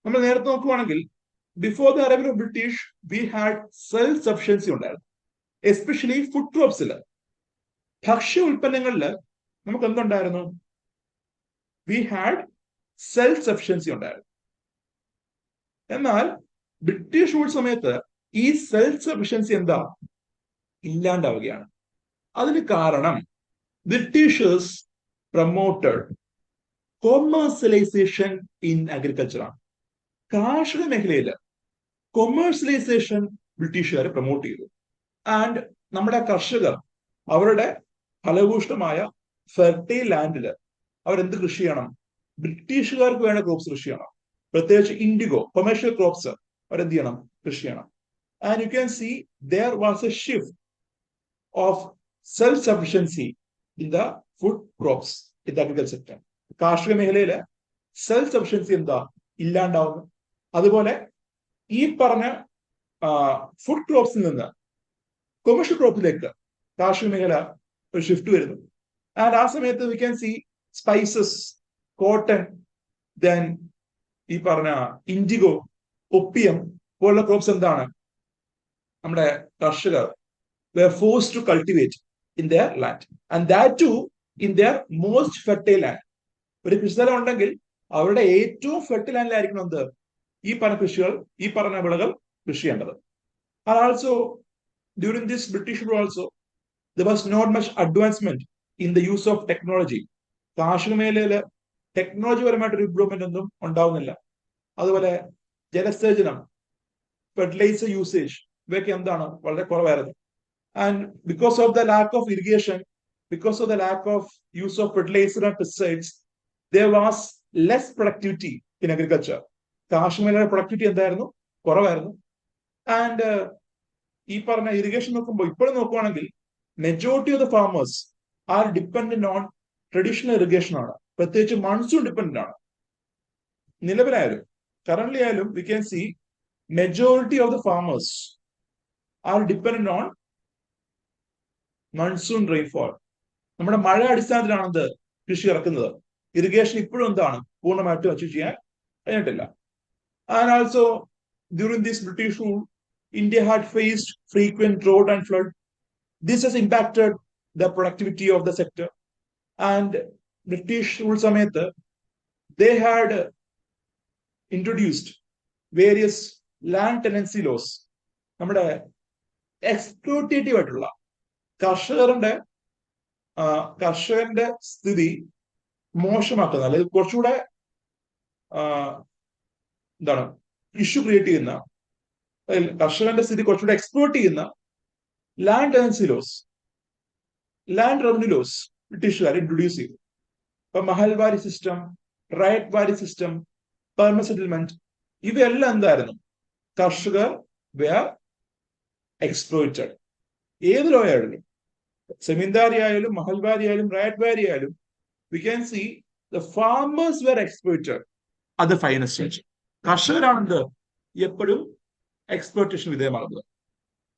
A: നമ്മൾ നേരത്തെ നോക്കുവാണെങ്കിൽ before the arrival of British we had self sufficiency ഉണ്ടായിരുന്നു, എസ്പെഷ്യലി ഫുഡ് ക്രോപ്സിൽ, ഭക്ഷ്യ ഉൽപ്പന്നങ്ങളിൽ നമുക്ക് എന്തുണ്ടായിരുന്നു? വി ഹാഡ് സെൽഫ് സഫിഷ്യൻസി ഉണ്ടായിരുന്നു. എന്നാൽ ബ്രിട്ടീഷ് റൂൾ സമയത്ത് ഈ സെൽഫ് സഫിഷ്യൻസി എന്താ, ഇല്ലാണ്ടാവുകയാണ്. അതിന് കാരണം Britishers promoted commercialisation in agriculture ആണ്. കാർഷിക മേഖലയിൽ കൊമേഴ്സ്യലൈസേഷൻ ബ്രിട്ടീഷുകാർ പ്രൊമോട്ട് ചെയ്തു. ആൻഡ് നമ്മുടെ കർഷകർ അവരുടെ ഫലഭൂഷ്ടമായ ഫെർട്ടൈൽ ലാൻഡിൽ അവരെന്ത് കൃഷി ചെയ്യണം? ബ്രിട്ടീഷുകാർക്ക് വേണ്ട ക്രോപ്സ് കൃഷി ചെയ്യണം. പ്രത്യേകിച്ച് ഇൻഡിഗോ കൊമേഴ്ഷ്യൽ ക്രോപ്സ് അവരെന്ത് ചെയ്യണം? കൃഷി ചെയ്യണം. And you can C there was A shift of self sufficiency in the food crops in the agriculture sector. കാർഷിക മേഖലയില് സെൽഫ് സഫിഷ്യൻസി എന്താ, ഇല്ലാണ്ടാവുന്നു. അതുപോലെ ഈ പറഞ്ഞ ഫുഡ് ക്രോപ്സിൽ നിന്ന് കൊമേഴ്ഷ്യൽ ക്രോപ്പിലേക്ക് കാർഷിക മേഖല ഒരു ഷിഫ്റ്റ് വരുന്നു. ആൻഡ് ആ സമയത്ത് V can C spices, cotton, then ഈ പറഞ്ഞ ഇൻഡിഗോ, ഒപ്പിയം പോലുള്ള ക്രോപ്സ് എന്താണ് നമ്മുടെ കർഷകർ were forced to cultivate in their land, and that too in their most fertile land. ഒരു കൃഷിസ്ഥലം ഉണ്ടെങ്കിൽ അവരുടെ ഏറ്റവും ഫെർട്ടൈൽ ലാൻഡിലായിരിക്കണം എന്ത്, ഈ പറഞ്ഞ കൃഷികൾ, ഈ പറഞ്ഞ വിളകൾ കൃഷി ചെയ്യേണ്ടത്. And also during this British rule also there was not much advancement in the use of technology. കാർഷിക മേഖലയില് ടെക്നോളജി പരമായിട്ടൊരു ഇംപ്രൂവ്മെന്റ് ഒന്നും ഉണ്ടാവുന്നില്ല. അതുപോലെ ജലസേചനം, ഫെർട്ടിലൈസർ യൂസേജ് ഇവയൊക്കെ എന്താണ്, വളരെ കുറവായിരുന്നു. And because of the lack of irrigation, because of the lack of use of fertilizer and pesticides, there was less productivity in agriculture. കാർഷിക മേഖലയുടെ പ്രൊഡക്ടിവിറ്റി എന്തായിരുന്നു, കുറവായിരുന്നു. ആൻഡ് ഈ പറഞ്ഞ ഇറിഗേഷൻ നോക്കുമ്പോൾ ഇപ്പോഴും നോക്കുവാണെങ്കിൽ majority of the farmers are dependent on traditional irrigation ആണ്, പ്രത്യേകിച്ച് മൺസൂൺ ഡിപ്പെൻഡന്റ് ആണ്. നിലവിലായാലും കറന്റ്ലി ആയാലും we can C majority of the farmers are dependent on monsoon rainfall. നമ്മുടെ മഴ അടിസ്ഥാനത്തിലാണത് കൃഷി ഇറക്കുന്നത്. ഇറിഗേഷൻ ഇപ്പോഴും എന്താണ്, പൂർണ്ണമായിട്ടും അച്ചീവ് ചെയ്യാൻ കഴിഞ്ഞിട്ടില്ല. And also during this British rule India had faced frequent drought and flood. This has impacted the productivity of the sector. And British rule സമയത്ത് they had introduced various land tenancy laws. നമ്മുടെ എക്സ്പ്ലോറ്റേറ്റീവ് ആയിട്ടുള്ള കർഷകന്റെ സ്ഥിതി മോശമാക്കുന്ന, അല്ലെങ്കിൽ കുറച്ചുകൂടെ എന്താണ് issue create ചെയ്യുന്ന, കർഷകന്റെ സ്ഥിതി കുറച്ചുകൂടെ എക്സ്പ്ലോർട്ട് ചെയ്യുന്ന land tenancy laws, land revenue laws ബ്രിട്ടീഷുകാർ ഇൻട്രൊഡ്യൂസ് ചെയ്തു. ഇപ്പൊ Mahalwari system, Ryotwari system, permanent settlement, ഇവയെല്ലാം എന്തായിരുന്നു, കർഷകർ വെയർ എക്സ്പ്ലോയിറ്റഡ്. ഏത് ലോ ആയാലും, സെമീന്ദാരി ആയാലും, മഹൽവാരി ആയാലും, റൈറ്റ് വാരി ആയാലും, we can see the farmers were exploited at finest stage. കർഷകരാണെന്ത് എപ്പോഴും എക്സ്പ്ലോയിറ്റേഷൻ വിധേയമാകുന്നത്.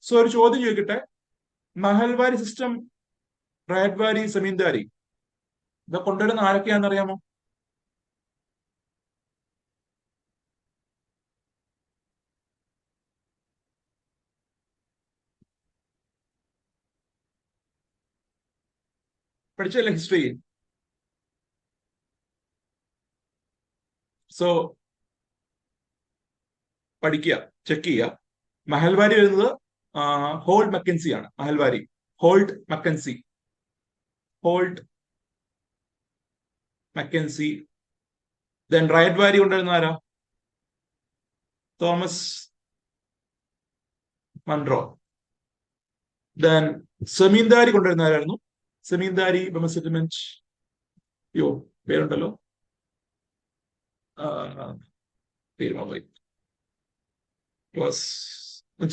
A: സോ ഒരു ചോദ്യം ചോദിക്കട്ടെ, മഹൽവാരി സിസ്റ്റം, റൈറ്റ് വാരി, സെമീന്ദാരി ഇത് കൊണ്ടുവരുന്ന ആരൊക്കെയാണെന്ന് അറിയാമോ? പഠിച്ചല്ലേ ഹിസ്റ്ററി? സോ പഠിക്കുക, ചെക്ക് ചെയ്യുക. മഹൽവാരി വരുന്നത് ഹോൾഡ് മക്കൻസി ആണ്. Mahalwari Holt Mackenzie, Holt Mackenzie. Then Ryotwari കൊണ്ടുവരുന്ന ആരാ? Thomas Munro. ദെൻ സെമീന്ദാരി കൊണ്ടുവരുന്ന ആരായിരുന്നു? സെമീന്ദാരി സെറ്റിൽമെന്റ്, യോ പേരുണ്ടല്ലോ, പേര്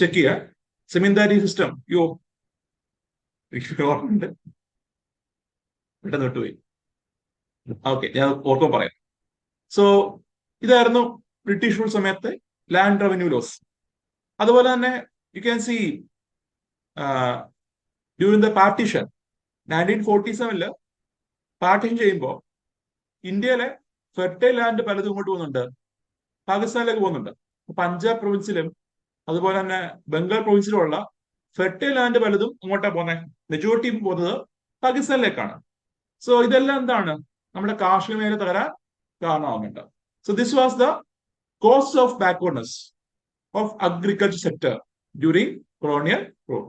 A: ചെക്ക് ചെയ്യുക. സെമീന്ദാരി സിസ്റ്റം, യോ ഓർമ്മയുണ്ട്, പെട്ടെന്ന് വിട്ടുപോയി. ഓക്കെ, ഞാൻ ഓർക്കുമ്പോൾ പറയാം. സോ ഇതായിരുന്നു ബ്രിട്ടീഷ് റൂൾ സമയത്ത് ലാൻഡ് റവന്യൂ ലോസ്. അതുപോലെ തന്നെ U can see during the partition 1947 partition ചെയ്യുമ്പോൾ ഇന്ത്യയിലെ ഫെർട്ടൈൽ ലാൻഡ് പലതും ഇങ്ങോട്ട് പോകുന്നുണ്ട്, പാകിസ്ഥാനിലേക്ക് പോകുന്നുണ്ട്. പഞ്ചാബ് പ്രൊവിൻസിലും അതുപോലെ തന്നെ ബംഗാൾ പ്രൊവിൻസിലുമുള്ള ഫെർട്ടൈൽ ലാൻഡ് പലതും ഇങ്ങോട്ടാ പോകുന്നത്, മെജോറിറ്റി പോകുന്നത് പാകിസ്ഥാനിലേക്കാണ്. സോ ഇതെല്ലാം എന്താണ് നമ്മുടെ കാർഷിക മേഖല തകരാൻ കാരണമാകുന്നുണ്ട്. So this was the cost of backwardness of agriculture sector during colonial rule.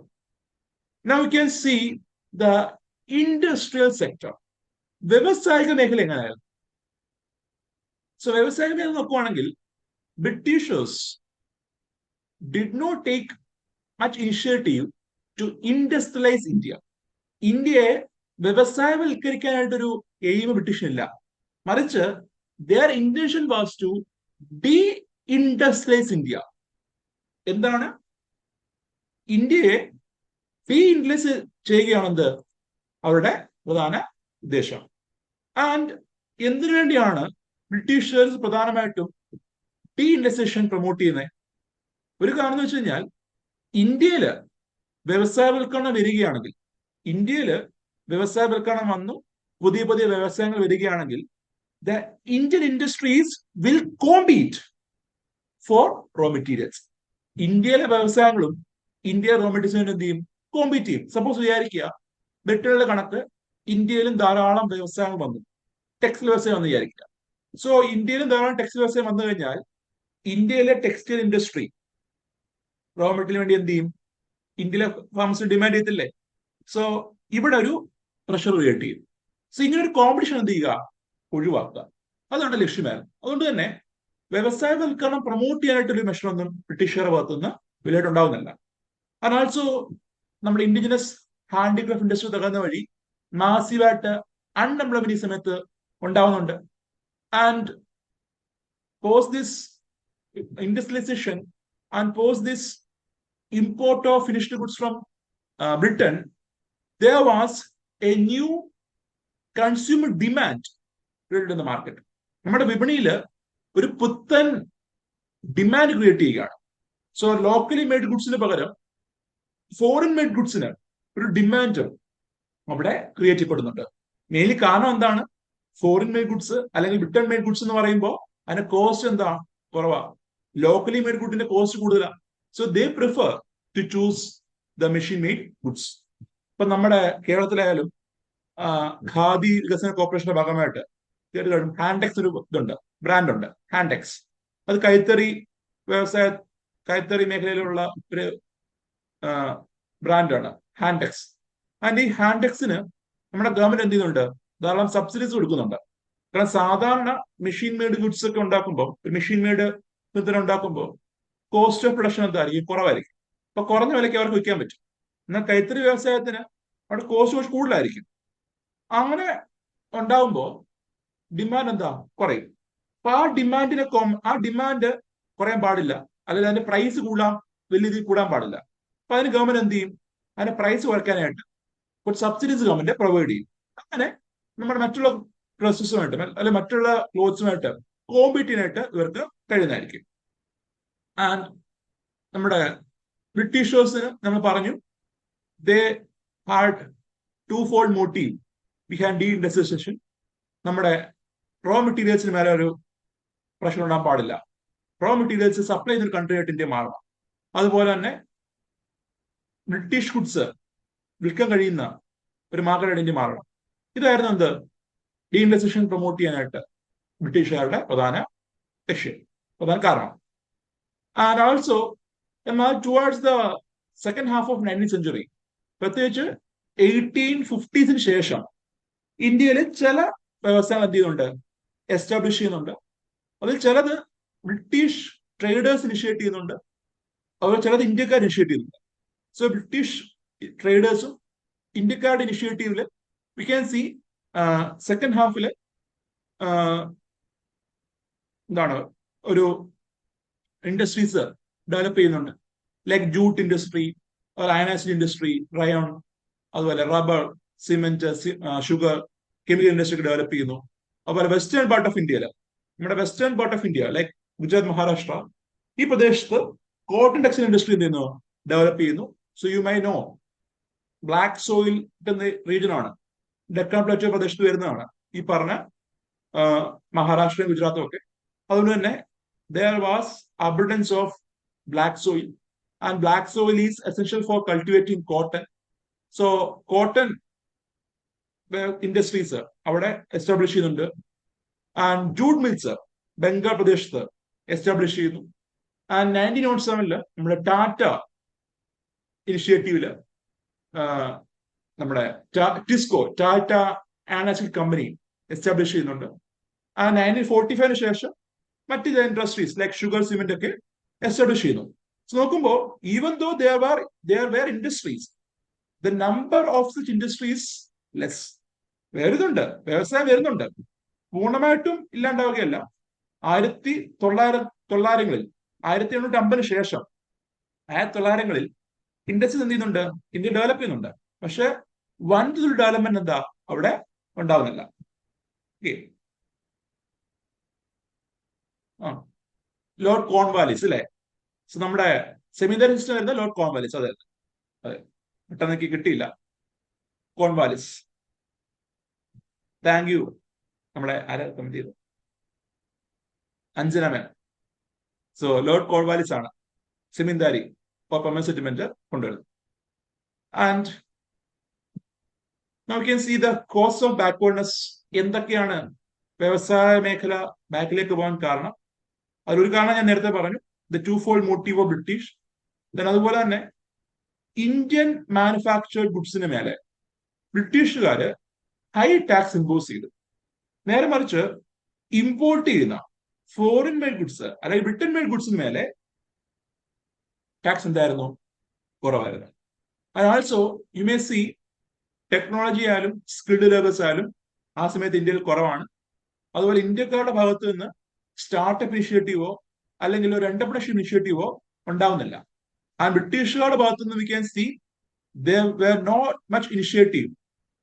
A: Now you can see the industrial sector. വ്യവസായിക മേഖല എങ്ങനെയായിരുന്നു? സോ വ്യവസായിക മേഖല നോക്കുവാണെങ്കിൽ Britishers did not take much initiative to industrialize India. ഇന്ത്യയെ വ്യവസായവൽക്കരിക്കാനായിട്ടൊരു എയിം ബ്രിട്ടീഷിനില്ല. മറിച്ച് their intention was to de-industrialize India. എന്താണ്? ഇന്ത്യയെ ഡീഇൻഡസ്ട്രിയലൈസ് ചെയ്യുകയാണെന്ത് അവരുടെ പ്രധാന ഉദ്ദേശം. ആൻഡ് എന്തിനു വേണ്ടിയാണ് ബ്രിട്ടീഷേഴ്സ് പ്രധാനമായിട്ടും ഡീഇൻഡസ്ട്രിയലൈസേഷൻ പ്രൊമോട്ട് ചെയ്യുന്നത്? ഒരു കാരണം എന്ന് വെച്ച് കഴിഞ്ഞാൽ ഇന്ത്യയില് വ്യവസായവൽക്കരണം വരികയാണെങ്കിൽ, ഇന്ത്യയില് വ്യവസായവൽക്കരണം വന്നു പുതിയ പുതിയ വ്യവസായങ്ങൾ വരികയാണെങ്കിൽ the Indian industries will compete for raw materials. ഇന്ത്യയിലെ വ്യവസായങ്ങളും ഇന്ത്യ റോ മെറ്റീരിയൽസിനും എന്ത് ചെയ്യും? കോമ്പീറ്റ് ചെയ്യും. സപ്പോസ് വിചാരിക്കുക ബ്രിട്ടനിലെ കണക്ക് ഇന്ത്യയിലും ധാരാളം വ്യവസായങ്ങൾ വന്നു, ടെക്സ്റ്റൈൽ വ്യവസായം വന്ന് വിചാരിക്കുക. സോ ഇന്ത്യയിലും ധാരാളം ടെക്സ്റ്റൈൽ വ്യവസായം വന്നു കഴിഞ്ഞാൽ ഇന്ത്യയിലെ ടെക്സ്റ്റൈൽ ഇൻഡസ്ട്രി റോ മെറ്റീരിയലിന് വേണ്ടി എന്ത് ചെയ്യും? ഇന്ത്യയിലെ ഫാർമസി ഡിമാൻഡ് ചെയ്യത്തില്ലേ? സോ ഇവിടെ ഒരു പ്രഷർ ക്രിയേറ്റ് ചെയ്യും. സോ ഇങ്ങനെ ഒരു കോമ്പറ്റീഷൻ എന്ത് ചെയ്യുക? ഒഴിവാക്കുക. അതാണ് ലക്ഷ്യമായിരുന്നു. അതുകൊണ്ട് തന്നെ വ്യവസായവൽക്കരണം പ്രൊമോട്ട് ചെയ്യാനായിട്ടൊരു മെഷറൊന്നും ബ്രിട്ടീഷുകാരുടെ ഭാഗത്തുനിന്ന് വലിയായിട്ടുണ്ടാവുന്നില്ല. ആൻഡ് ആൾസോ നമ്മുടെ ഇൻഡിജിനസ് ഹാൻഡിക്രാഫ്റ്റ് ഇൻഡസ്ട്രി തകർന്ന വഴി മാസീവായിട്ട് അൺഎംപ്ലോയ്മെന്റ് ഈ സമയത്ത് ഉണ്ടാവുന്നുണ്ട്. And post this industrialization and post this import of finished goods from Britain, there was a new consumer demand created in the market. നമ്മുടെ വിപണിയിൽ ഒരു പുത്തൻ ഡിമാൻഡ് ക്രിയേറ്റ് ചെയ്യുകയാണ്. സോ ലോക്കലി മെയ്ഡ് ഗുഡ്സിന് പകരം ഫോറിൻ മെയ്ഡ് ഗുഡ്സിന് ഒരു ഡിമാൻഡ് അവിടെ create ചെയ്യപ്പെടുന്നുണ്ട്. Mainly കാരണം എന്താണ്? ഫോറിൻ മെയ്ഡ് ഗുഡ്സ് അല്ലെങ്കിൽ ബ്രിട്ടൻ മെയ്ഡ് ഗുഡ്സ് എന്ന് പറയുമ്പോൾ അതിന്റെ കോസ്റ്റ് എന്താ? കുറവാണ്. ലോക്കലി മെയ്ഡ് ഗുഡിന്റെ കോസ്റ്റ് കൂടുതലാണ്. So they prefer to choose the machine made goods. ഇപ്പൊ നമ്മുടെ കേരളത്തിലായാലും ഖാദി വികസന കോർപ്പറേഷന്റെ ഭാഗമായിട്ട് ഹാൻഡെക്സ് ഒരു ഇതുണ്ട്, ബ്രാൻഡ് ഉണ്ട് ഹാൻഡെക്സ്. അത് കൈത്തറി മേഖലയിലുള്ള ഒരു ബ്രാൻഡാണ് ഹാൻഡെക്സ്. ആൻഡ് ഈ ഹാൻഡെക്സിന് നമ്മുടെ ഗവൺമെന്റ് എന്ത് ചെയ്യുന്നുണ്ട്? ധാരാളം സബ്സിഡീസ് കൊടുക്കുന്നുണ്ട്. കാരണം സാധാരണ മെഷീൻ മെയ്ഡ് ഗുഡ്സ് ഒക്കെ ഉണ്ടാക്കുമ്പോൾ, മെഷീൻ മെയ്ഡ് ഉണ്ടാക്കുമ്പോൾ കോസ്റ്റ് ഓഫ് പ്രൊഡക്ഷൻ എന്തായിരിക്കും? കുറവായിരിക്കും. അപ്പൊ കുറഞ്ഞ വിലയ്ക്ക് അവർക്ക് വിൽക്കാൻ പറ്റും. എന്നാൽ കൈത്തറി വ്യവസായത്തിന് അവിടെ കോസ്റ്റ് കുറച്ച് കൂടുതലായിരിക്കും. അങ്ങനെ ഉണ്ടാവുമ്പോൾ ഡിമാൻഡ് എന്താ? കുറയും. അപ്പൊ ആ ഡിമാൻഡ് കുറയാൻ പാടില്ല, അല്ലെങ്കിൽ അതിന്റെ പ്രൈസ് വലിയ രീതിയിൽ കൂടാൻ പാടില്ല. അപ്പൊ അതിന് ഗവൺമെന്റ് എന്ത് ചെയ്യും? അതിന്റെ പ്രൈസ് കുറയ്ക്കാനായിട്ട് കുറച്ച് സബ്സിഡീസ് ഗവൺമെന്റ് പ്രൊവൈഡ് ചെയ്യും. അങ്ങനെ നമ്മുടെ മറ്റുള്ള ഡ്രസ്സസുമായിട്ട് അല്ലെങ്കിൽ മറ്റുള്ള ക്ലോത്ത്സുമായിട്ട് കോമ്പീറ്റ് ചെയ്യാനായിട്ട് ഇവർക്ക് കഴിയുന്നതായിരിക്കും. ആൻഡ് നമ്മുടെ ബ്രിട്ടീഷേഴ്സിന് നമ്മൾ പറഞ്ഞു they had two fold motive behind deindustrialisation. നമ്മുടെ റോ മെറ്റീരിയൽസിന് മേലെ ഒരു പ്രശ്നം ഉണ്ടാകാൻ പാടില്ല. റോ മെറ്റീരിയൽസ് സപ്ലൈ ചെയ്യുന്ന ഒരു കൺട്രി ആയിട്ട് ഇന്ത്യ മാറണം. അതുപോലെ തന്നെ ബ്രിട്ടീഷ് ഗുഡ്സ് വിൽക്കാൻ കഴിയുന്ന ഒരു മാർക്കറ്റായിട്ട് ഇന്ത്യ മാറണം. ഇതായിരുന്നു എന്ത്? ഡീഇൻഡസ്ട്രിയലൈസേഷൻ പ്രൊമോട്ട് ചെയ്യാനായിട്ട് ബ്രിട്ടീഷുകാരുടെ പ്രധാന ലക്ഷ്യം, പ്രധാന കാരണം. ആൻഡ് ഓൾസോ എന്നാൽ towards the second half of 19th century, പ്രത്യേകിച്ച് 1850s ശേഷം ഇന്ത്യയിൽ ചില വ്യവസായം എന്ത് ചെയ്യുന്നുണ്ട്? എസ്റ്റാബ്ലിഷ് ചെയ്യുന്നുണ്ട്. അതിൽ ചിലത് ബ്രിട്ടീഷ് ട്രേഡേഴ്സ് ഇനിഷ്യേറ്റ് ചെയ്യുന്നുണ്ട്, അതുപോലെ ചിലത് ഇന്ത്യക്കാർ ഇനിഷ്യേറ്റ് ചെയ്യുന്നുണ്ട്. സോ ബ്രിട്ടീഷ് ട്രേഡേഴ്സും ഇന്ത്യക്കാരുടെ ഇനിഷ്യേറ്റീവില് വി ക്യാൻ സി സെക്കൻഡ് ഹാഫില് എന്താണ് ഒരു ഇൻഡസ്ട്രീസ് ഡെവലപ്പ് ചെയ്യുന്നുണ്ട്. ലൈക്ക് ജൂട്ട് ഇൻഡസ്ട്രി, അയൺ ആസിഡ് ഇൻഡസ്ട്രി, റയോൺ, അതുപോലെ rubber, cement, sugar, chemical industry ഒക്കെ ഡെവലപ്പ് ചെയ്യുന്നു. അതുപോലെ വെസ്റ്റേൺ പാർട്ട് ഓഫ് ഇന്ത്യയിൽ നമ്മുടെ western part of India like Gujarat, Maharashtra, ഈ പ്രദേശത്ത് കോട്ടൺ ടെക്സ്റ്റൈൽ ഇൻഡസ്ട്രി എന്ത് ചെയ്യുന്നു, ഡെവലപ്പ് ചെയ്യുന്നു. So you might know black soil എന്ന റീജിയൻ ആണ്, ഡെക്കാൻ പ്ലാറ്റോ പ്രദേശത്ത് വരുന്നതാണ് ഈ പറഞ്ഞ മഹാരാഷ്ട്രയും ഗുജറാത്തും ഒക്കെ. അതുകൊണ്ട് തന്നെ there was abundance of black soil, and black soil is essential for cultivating cotton. So cotton industries അവിടെ എസ്റ്റാബ്ലിഷ് ചെയ്യുന്നുണ്ട്. ആൻഡ് ജൂട്ട് മിൽസ് ബംഗാൾ പ്രദേശത്ത് എസ്റ്റാബ്ലിഷ് ചെയ്യുന്നു. ആൻഡ് 1907 നമ്മുടെ ടാറ്റ ഇനിഷ്യേറ്റീവില് നമ്മുടെ ടിസ്കോ, ടാറ്റ ആനാസിക് കമ്പനി എസ്റ്റാബ്ലിഷ് ചെയ്യുന്നുണ്ട്. ആ 1945 ശേഷം മറ്റ് ചില ഇൻഡസ്ട്രീസ് ലൈക്ക് ഷുഗർ, സിമെന്റ് ഒക്കെ എസ്റ്റാബ്ലിഷ് ചെയ്യുന്നു. സോ നോക്കുമ്പോൾ even though there were industries, the number of such industries less. വരുന്നുണ്ട്, വ്യവസായം വരുന്നുണ്ട്, പൂർണ്ണമായിട്ടും ഇല്ലാണ്ടാവുകയല്ല. 1900-കളിൽ 1850 ശേഷം 1900-കളിൽ ഇൻഡസ്ട്രീസ് എന്ത് ചെയ്യുന്നുണ്ട്, ഇന്ത്യ ഡെവലപ്പ് ചെയ്യുന്നുണ്ട്. പക്ഷെ വൻ ഡെവലപ്മെന്റ് എന്താ അവിടെ ഉണ്ടാവുന്നില്ല. ലോർഡ് കോൺവാലിസ് അല്ലെ, നമ്മുടെ സെമിനാർ ഹിസ്റ്ററി വരുന്ന ലോർഡ് കോൺവാലിസ്. അതെ അതെ, പെട്ടെന്ന് എനിക്ക് കിട്ടിയില്ല. Cornwallis, thank you. നമ്മളെ ആരാ കമന്റ് ചെയ്തു? Anjana ma'am. So Lord Cornwallis ആണ് സെമിന്ദാരി ഫോർ പെർമനന്റ് സെറ്റിൽമെന്റ് കൊണ്ടുവരുന്നത്. ആൻഡ് നമുക്ക് see the cause of backwardness. എന്തൊക്കെയാണ് വ്യവസായ മേഖല ബാക്കിലേക്ക് പോകാൻ കാരണം? അതിലൊരു കാരണം ഞാൻ നേരത്തെ പറഞ്ഞു, the two fold motive of British. അതുപോലെ തന്നെ ഇന്ത്യൻ മാനുഫാക്ചേർഡ് ഗുഡ്സിന് മേലെ ബ്രിട്ടീഷുകാര് ഹൈ ടാക്സ് ഇമ്പോസ് ചെയ്തു. നേരെ മറിച്ച് ഇമ്പോർട്ട് ചെയ്യുന്ന ഫോറിൻ മെയ്ഡ് ഗുഡ്സ് അല്ലെങ്കിൽ ബ്രിട്ടൻ മെയ്ഡ് ഗുഡ്സിന് മേലെ ടാക്സ് എന്തായിരുന്നു, കുറവായിരുന്നു. And also you may see technology ആയാലും സ്കിൽഡ് ലേബേഴ്സ് ആയാലും ആ സമയത്ത് ഇന്ത്യയിൽ കുറവാണ്. അതുപോലെ ഇന്ത്യക്കാരുടെ ഭാഗത്ത് നിന്ന് സ്റ്റാർട്ടപ്പ് ഇനിഷ്യേറ്റീവോ അല്ലെങ്കിൽ ഒരു എന്റർപ്രണർഷിപ്പ് ഇനിഷ്യേറ്റീവോ ഉണ്ടാവുന്നില്ല. ആൻഡ് ബ്രിട്ടീഷുകാരുടെ ഭാഗത്ത് നിന്ന് V can C there were not much initiative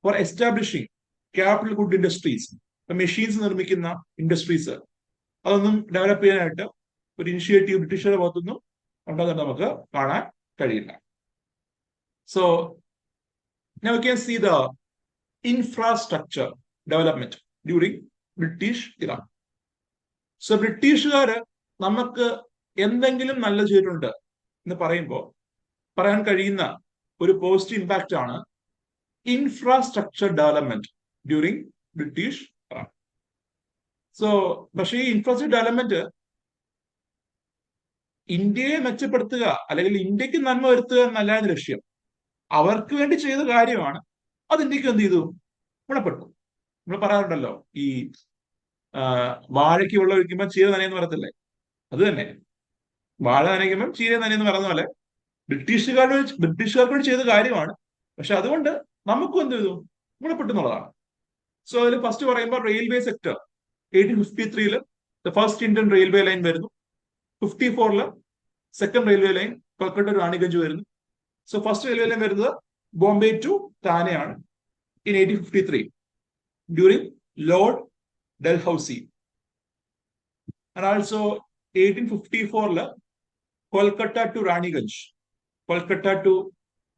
A: for establishing capital good industries. Machines നിർമ്മിക്കുന്ന ഇൻഡസ്ട്രീസ് അതൊന്നും ഡെവലപ്പ് ചെയ്യാനായിട്ട് ഒരു ഇനിഷ്യേറ്റീവ് ബ്രിട്ടീഷുകാരുടെ ഭാഗത്തുനിന്നും ഉണ്ടെന്ന് നമുക്ക് കാണാൻ കഴിയില്ല. So now we can see the infrastructure development during British era. So ബ്രിട്ടീഷുകാര് നമുക്ക് എന്തെങ്കിലും നല്ല ചെയ്തിട്ടുണ്ട് എന്ന് പറയുമ്പോൾ പറയാൻ കഴിയുന്ന ഒരു പോസിറ്റീവ് ഇമ്പാക്റ്റ് ആണ് infrastructure development during British era. So പക്ഷേ ഈ ഇൻഫ്രാസ്ട്രക്ചർ ഡെവലപ്മെന്റ് ഇന്ത്യയെ മെച്ചപ്പെടുത്തുക അല്ലെങ്കിൽ ഇന്ത്യക്ക് നന്മ വരുത്തുക എന്നല്ലായിരുന്നു ലക്ഷ്യം. അവർക്ക് വേണ്ടി ചെയ്ത കാര്യമാണ്. അത് ഇന്ത്യക്ക് എന്ത് ചെയ്തു, ഗുണപ്പെട്ടു. നമ്മൾ പറയാറുണ്ടല്ലോ, ഈ വാഴയ്ക്ക് വെള്ളം ഒഴിക്കുമ്പോൾ ചീര നനയെന്ന് പറയത്തില്ലേ, അത് തന്നെ വാഴ നനയ്ക്കുമ്പോൾ ചീര നനയെന്ന് പറയുന്ന പോലെ ബ്രിട്ടീഷുകാർക്ക് വേണ്ടി ചെയ്ത കാര്യമാണ്. പക്ഷെ അതുകൊണ്ട് നമുക്കും എന്ത് ചെയ്തു, ഗുണപ്പെട്ടു എന്നുള്ളതാണ്. സോ അതിൽ ഫസ്റ്റ് പറയുമ്പോൾ railway sector 1853 the first Indian railway line വരുന്നു. 54 second railway line Kolkata to Raniganj വരുന്നു. സോ ഫസ്റ്റ് റെയിൽവേ ലൈൻ വരുന്നത് ബോംബെ ടു താനെയാണ് in 1853 during Lord Dalhousie. And also 1854 Kolkata to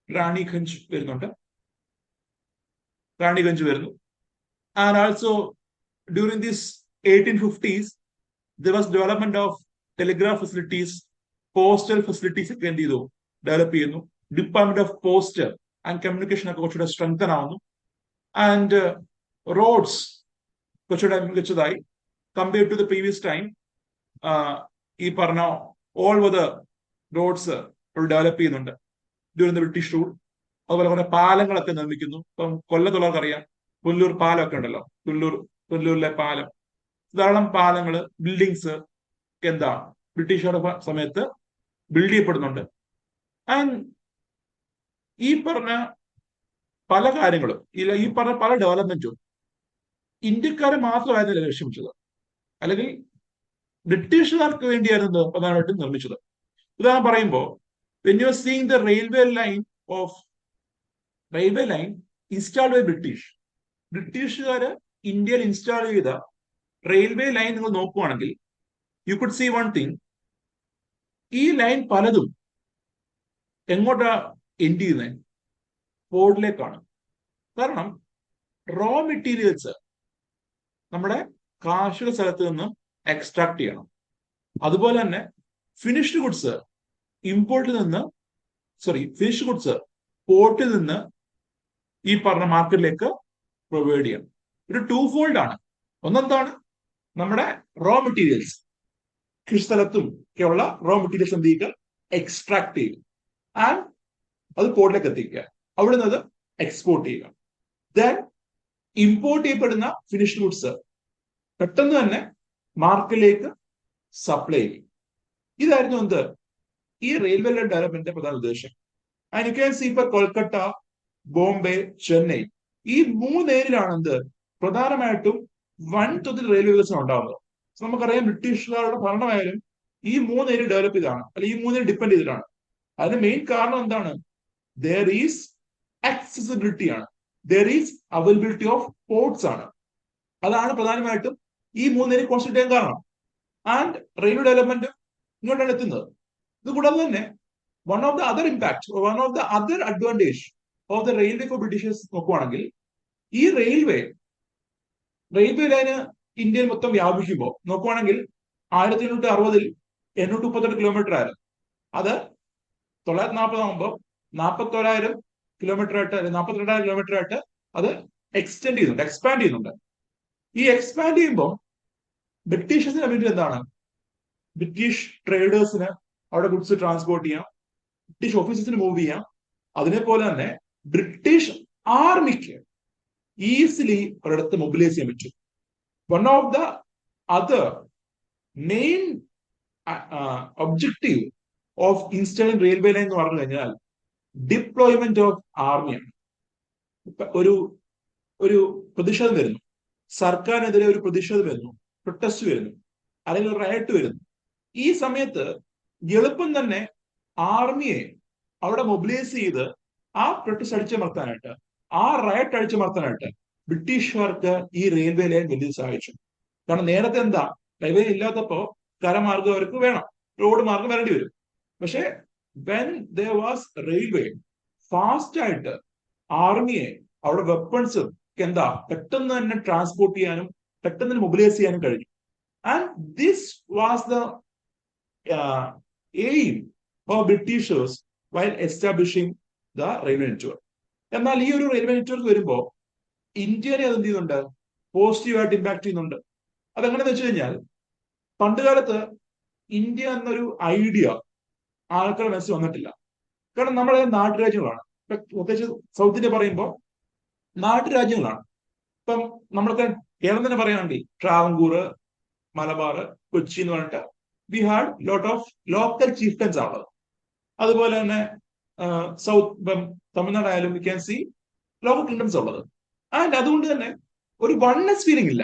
A: Raniganj വരുന്നുണ്ട്, റാണിഗഞ്ച് വരുന്നു. And also during this 1850s there was development of telegraph facilities, postal facilities ഒക്കെ എന്ത് ചെയ്തു, develop ചെയ്യുന്നു. Department of post and communication ഒക്കെ കുറച്ചുകൂടെ സ്ട്രെങ്തൻ ആവുന്നു. ആൻഡ് റോഡ്സ് കുറച്ചുകൂടെ മികച്ചതായി compare to the previous time. ഈ പറഞ്ഞ all over the roads develop ചെയ്യുന്നുണ്ട് ഡ്യൂറിംഗ് ദ ബ്രിട്ടീഷ് റൂൾ. അതുപോലെ കുറെ പാലങ്ങളൊക്കെ നിർമ്മിക്കുന്നു. ഇപ്പം കൊല്ലത്തുള്ളവർക്ക് അറിയാം, പുല്ലൂർ പാലമൊക്കെ ഉണ്ടല്ലോ, പുല്ലൂരിലെ പാലം, ധാരാളം പാലങ്ങള്, ബിൽഡിങ്സ് എന്താ ബ്രിട്ടീഷുകാരുടെ സമയത്ത് ബിൽഡ് ചെയ്യപ്പെടുന്നുണ്ട്. ആൻഡ് ഈ പറഞ്ഞ പല കാര്യങ്ങളും ഈ പറഞ്ഞ പല ഡെവലപ്മെന്റും ഇന്ത്യക്കാരെ മാത്രമായിരുന്നില്ല ലക്ഷ്യമിച്ചത്, അല്ലെങ്കിൽ ബ്രിട്ടീഷുകാർക്ക് വേണ്ടിയായിരുന്നു പ്രധാനമായിട്ടും നിർമ്മിച്ചത്. ഉദാഹരണം പറയുമ്പോൾ when you are seeing the railway line installed by ബ്രിട്ടീഷുകാര് ഇന്ത്യയിൽ ഇൻസ്റ്റാൾ ചെയ്ത റെയിൽവേ ലൈൻ നിങ്ങൾ നോക്കുവാണെങ്കിൽ you could see one thing, ഈ ലൈൻ പലതും എങ്ങോട്ടാ എൻഡ് ചെയ്യുന്നത്? പോർട്ടിലേക്കാണ്. കാരണം റോ മെറ്റീരിയൽസ് നമ്മുടെ കാർഷിക സ്ഥലത്ത് നിന്ന് എക്സ്ട്രാക്ട് ചെയ്യണം. അതുപോലെ തന്നെ ഫിനിഷ്ഡ് ഗുഡ്സ് ഇമ്പോർട്ടിൽ നിന്ന് ഫിനിഷ്ഡ് ഗുഡ്സ് പോർട്ടിൽ നിന്ന് ഈ പറഞ്ഞ മാർക്കറ്റിലേക്ക് പ്രൊവൈഡ് ചെയ്യണം. ഒരു ടൂ ഫോൾഡ് ആണ്. ഒന്നെന്താണ് നമ്മുടെ റോ മെറ്റീരിയൽസ്, കൃഷിസ്ഥലത്തും ഒക്കെയുള്ള റോ മെറ്റീരിയൽസ് എന്ത് ചെയ്യുക, എക്സ്ട്രാക്ട് ചെയ്യുക ആൻഡ് അത് പോർട്ടിലേക്ക് എത്തിക്കുക, അവിടെ നിന്ന് അത് എക്സ്പോർട്ട് ചെയ്യുക. ദെൻ ഇമ്പോർട്ട് ചെയ്യപ്പെടുന്ന ഫിനിഷ്ഡ് ഗുഡ്സ് പെട്ടെന്ന് തന്നെ മാർക്കറ്റിലേക്ക് സപ്ലൈ ചെയ്യും. ഇതായിരുന്നു എന്ത്, ഈ റെയിൽവേ ലൈൻ ഡെവലപ്മെന്റിന്റെ പ്രധാന ഉദ്ദേശം. ആൻഡ് യു ക്യാൻ സീ ഇപ്പൊ കൊൽക്കത്ത, ബോംബെ, ചെന്നൈ ഈ 3 ഏരിയയിലാണ് എന്ത് പ്രധാനമായിട്ടും വൻതോതിൽ റെയിൽവേ വികസനം ഉണ്ടാവുന്നത്. നമുക്കറിയാം ബ്രിട്ടീഷുകാരുടെ ഭരണമായാലും ഈ 3 ഏരിയ ഡെവലപ്പ് ചെയ്താണ്, അല്ലെങ്കിൽ ഈ 3 ഏരിയ ഡിപ്പെൻഡ് ചെയ്തിട്ടാണ്. അതിന് മെയിൻ കാരണം എന്താണ്? ദർ ഈസ് ആക്സസിബിലിറ്റി ആണ്, there is availability of ports ആണ്. അതാണ് പ്രധാനമായിട്ടും ഈ 3 ഏരിയ കോൺസെൻട്രേറ്റ് ചെയ്യാൻ കാരണം. ആൻഡ് റെയിൽവേ ഡെവലപ്മെന്റ് ഇങ്ങോട്ടാണ് എത്തുന്നത്. ഇത് കൂടാതെ തന്നെ one of the other impact, one of the other advantage of the railway for Britishers നോക്കുവാണെങ്കിൽ, ഈ റെയിൽവേ ലൈന് ഇന്ത്യയിൽ മൊത്തം വ്യാപിക്കുമ്പോൾ നോക്കുവാണെങ്കിൽ 1860 838 കിലോമീറ്റർ ആയിരുന്നു. അത് 940 ആകുമ്പോൾ 41,000 കിലോമീറ്റർ ആയിട്ട്, 42,000 കിലോമീറ്റർ ആയിട്ട് അത് എക്സ്പാൻഡ് ചെയ്യുന്നുണ്ട്. ഈ എക്സ്പാൻഡ് ചെയ്യുമ്പോൾ ബ്രിട്ടീഷേഴ്സിന് വേണ്ടി എന്താണ്, ബ്രിട്ടീഷ് ട്രേഡേഴ്സിന് അവിടെ ഗുഡ്സ് ട്രാൻസ്പോർട്ട് ചെയ്യാം, ബ്രിട്ടീഷ് ഓഫീസേഴ്സിന് മൂവ് ചെയ്യാം. അതിനെപ്പോലെ തന്നെ ബ്രിട്ടീഷ് ആർമിക്ക് ഈസിലി ഒരിടത്ത് മൊബിലൈസ് ചെയ്യാൻ പറ്റും. One of the other main objective of installing railway line എന്ന് പറഞ്ഞു കഴിഞ്ഞാൽ ഡിപ്ലോയ്മെന്റ് ഓഫ് ആർമിയാണ്. ഒരു പ്രതിഷേധം വരുന്നു, സർക്കാരിനെതിരെ ഒരു പ്രതിഷേധം വരുന്നു, പ്രൊട്ടസ്റ്റ് വരുന്നു, അല്ലെങ്കിൽ ഒരു റയറ്റ് വരുന്നു. ഈ സമയത്ത് എളുപ്പം തന്നെ ആർമിയെ അവിടെ മൊബിലൈസ് ചെയ്ത് ആ പ്രൊട്ടസ്റ്റ് അടിച്ചമർത്താനായിട്ട്, ആ റയറ്റ് അടിച്ചമർത്താനായിട്ട് ബ്രിട്ടീഷുകാർക്ക് ഈ റെയിൽവേ ലൈൻ വലിയ സഹായിച്ചു. കാരണം നേരത്തെ എന്താ, റെയിൽവേ ഇല്ലാത്തപ്പോ കരമാർഗം അവർക്ക് വേണം, റോഡ് മാർഗം വരേണ്ടി വരും. പക്ഷെ when there was railway, fast ആയിട്ട് ആർമിയെ അവിടെ വെപ്പൺസ് എന്താ പെട്ടെന്ന് തന്നെ ട്രാൻസ്പോർട്ട് ചെയ്യാനും പെട്ടെന്ന് തന്നെ മൊബിലൈസ് ചെയ്യാനും കഴിഞ്ഞു. And this was the aim of Britishers while establishing the railway network. എന്നാൽ ഈ ഒരു റെയിൽവേ നെറ്റ്വർക്ക് വരുമ്പോൾ ഇന്ത്യനെ അത് എന്ത് ചെയ്യുന്നുണ്ട്, പോസിറ്റീവായിട്ട് ഇമ്പാക്ട് ചെയ്യുന്നുണ്ട്. അതെങ്ങനെയെന്ന് വെച്ച് കഴിഞ്ഞാൽ, പണ്ടുകാലത്ത് ഇന്ത്യ എന്നൊരു ഐഡിയ ആൾക്കാരുടെ മനസ്സിൽ വന്നിട്ടില്ല. കാരണം നമ്മളെ നാട്ടുരാജ്യങ്ങളാണ്, പ്രത്യേകിച്ച് സൗത്ത് ഇന്ത്യ പറയുമ്പോൾ നാട്ടുരാജ്യങ്ങളാണ്. ഇപ്പം നമ്മൾക്ക് കേരളം തന്നെ പറയുകയാണെങ്കിൽ ട്രാവൻകൂർ, മലബാർ, കൊച്ചി എന്ന് പറഞ്ഞിട്ട് we had lot of local chieftains ആണുള്ളത്. അതുപോലെ തന്നെ സൗത്ത്, ഇപ്പം തമിഴ്നാടായാലും we can see local kingdoms ഉള്ളത്. ആൻഡ് അതുകൊണ്ട് തന്നെ ഒരു വൺനെസ് ഫീലിംഗ് ഇല്ല,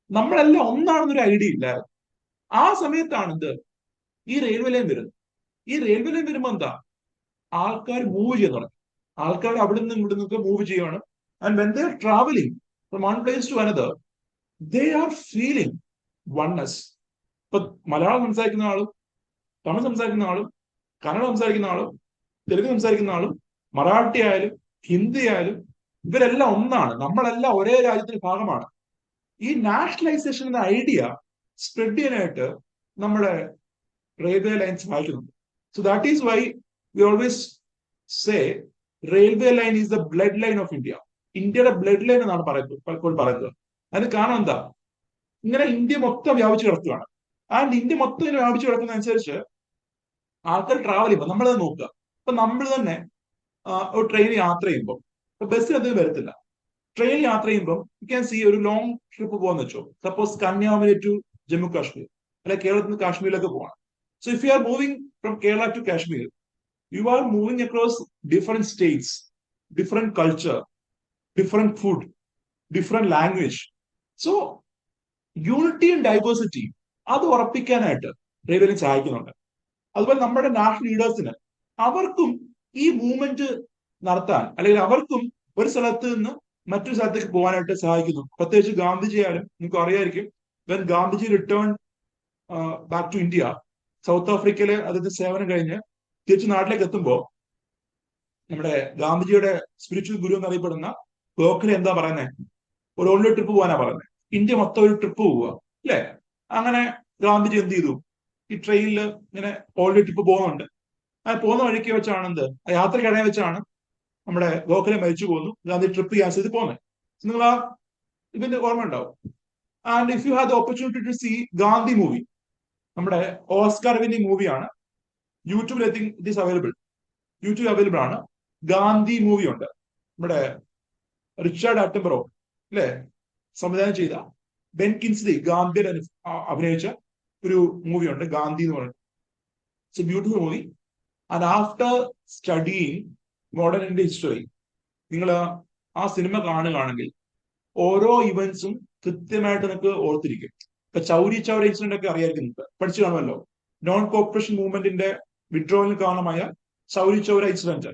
A: നമ്മളെല്ലാം ഒന്നാണെന്നൊരു ഐഡിയ ഇല്ല. ആ സമയത്താണ് ഇത് ഈ റെയിൽവേ ലൈൻ വരുന്നത്. ഈ റെയിൽവേ ലൈൻ വരുമ്പോൾ എന്താ, ആൾക്കാർ മൂവ് ചെയ്യാൻ തുടങ്ങി. ആൾക്കാർ അവിടെ നിന്ന് ഇവിടെ നിന്നൊക്കെ മൂവ് ചെയ്യുകയാണ്. And when they are travelling from one place to another, they are feeling oneness. ഇപ്പൊ മലയാളം സംസാരിക്കുന്ന ആളും, തമിഴ് സംസാരിക്കുന്ന ആളും, കന്നഡ സംസാരിക്കുന്ന ആളും, തെലുങ്ക് സംസാരിക്കുന്ന ആളും, മറാഠി ആയാലും ഹിന്ദി ആയാലും ഇവരെല്ലാം ഒന്നാണ്, നമ്മളെല്ലാം ഒരേ രാജ്യത്തിന്റെ ഭാഗമാണ്. ഈ നാഷണലൈസേഷൻ എന്ന ഐഡിയ സ്പ്രെഡ് ചെയ്യാനായിട്ട് നമ്മുടെ റെയിൽവേ ലൈൻ സഹായിക്കുന്നുണ്ട്. So that is why we always say railway line is the blood line of India. ഇന്ത്യയുടെ ബ്ലഡ് ലൈൻ എന്നാണ് പലപ്പോഴും പറയുന്നത്. അതിന് കാരണം എന്താ, ഇങ്ങനെ ഇന്ത്യ മൊത്തം വ്യാപിച്ചു കിടക്കുകയാണ്. ആൻഡ് ഇന്ത്യ മൊത്തം ഇങ്ങനെ വ്യാപിച്ചു കിടക്കുന്നതനുസരിച്ച് ആൾക്കാർ ട്രാവൽ ചെയ്യുമ്പോൾ നമ്മളത് നോക്കുക. ഇപ്പൊ നമ്മൾ തന്നെ ഒരു ട്രെയിൻ യാത്ര ചെയ്യുമ്പോൾ, ബസ്സിൽ അധികം വരത്തില്ല, ട്രെയിൻ യാത്ര ചെയ്യുമ്പോൾ യു ക്യാൻ സി ഒരു ലോങ് ട്രിപ്പ് പോകാന്ന് വെച്ചോ, സപ്പോസ് കന്യാകുമാരി ടു ജമ്മു കാശ്മീർ, അല്ലെ കേരളത്തിൽ നിന്ന് കാശ്മീരിലേക്ക് പോകണം. So if you are moving from Kerala to Kashmir, you are moving across different states, different culture, different food, different language. So unity and diversity അത് ഉറപ്പിക്കാനായിട്ട് റെയിൽവേ സഹായിക്കുന്നുണ്ട്. അതുപോലെ നമ്മുടെ നാഷണൽ ലീഡേഴ്സിന് അവർക്കും ഈ മൂവ്മെന്റ് നടത്താൻ, അല്ലെങ്കിൽ അവർക്കും ഒരു സ്ഥലത്ത് നിന്ന് മറ്റൊരു സ്ഥലത്തേക്ക് പോകാനായിട്ട് സഹായിക്കുന്നു. പ്രത്യേകിച്ച് ഗാന്ധിജി ആയാലും നിങ്ങൾക്ക് അറിയായിരിക്കും, when Gandhiji return back to India, south ആഫ്രിക്കയിലെ അദ്ദേഹത്തെ സേവനം കഴിഞ്ഞ് തിരിച്ച് നാട്ടിലേക്ക് എത്തുമ്പോൾ നമ്മുടെ ഗാന്ധിജിയുടെ സ്പിരിച്വൽ ഗുരു എന്നറിയപ്പെടുന്ന ഗോഖലെ എന്താ പറയുന്നത്, ഒരു ഓൺലി ട്രിപ്പ് പോകാനാ പറയുന്നത്. ഇന്ത്യ മൊത്തം ഒരു ട്രിപ്പ് പോവുക അല്ലെ. അങ്ങനെ ഗാന്ധിജി എന്ത് ചെയ്തു, ഈ ട്രെയിനിൽ ഇങ്ങനെ ഓൾറെഡി ട്രിപ്പ് പോകുന്നുണ്ട്. ആ പോകുന്ന വഴിക്ക് വെച്ചാണ് എന്ത്, ആ യാത്രക്കിടയിൽ വെച്ചാണ് നമ്മുടെ ഗോഖലെ മരിച്ചു പോകുന്നു. ഗാന്ധി ട്രിപ്പ് ക്യാൻസൽ ചെയ്ത് പോകുന്നത്. നിങ്ങൾ ആ ഇതിന്റെ ഓർമ്മ ഉണ്ടാവും. And if you have the opportunity to see Gandhi movie, നമ്മുടെ ഓസ്കാർ വിന്നിംഗ് മൂവിയാണ്. യൂട്യൂബിൽ I think it is available, YouTube available ആണ്. ഗാന്ധി മൂവി ഉണ്ട്, നമ്മുടെ റിച്ചാർഡ് അറ്റംബറോ അല്ലെ സംവിധാനം ചെയ്ത, ബെൻ കിൻസ്ലി ഗാന്ധി അഭിനയിച്ച ഒരു മൂവിയുണ്ട് ഗാന്ധി എന്ന് പറയുന്നത്. It's A beautiful movie. And after studying modern Indian history, നിങ്ങൾ ആ സിനിമ കാണുകയാണെങ്കിൽ ഓരോ ഇവന്റ്സും കൃത്യമായിട്ട് നിങ്ങൾക്ക് ഓർത്തിരിക്കും. ഇപ്പൊ ചൗരി ചൗര ഇൻസിഡന്റ് ഒക്കെ അറിയാതിരിക്കുന്നത് പഠിച്ചു കാണുമല്ലോ. നോൺ കോപ്പറേഷൻ മൂവ്മെന്റിന്റെ വിഡ്രോവലിന് കാരണമായ ചൗരി ചൗര ഇൻസിഡന്റ്,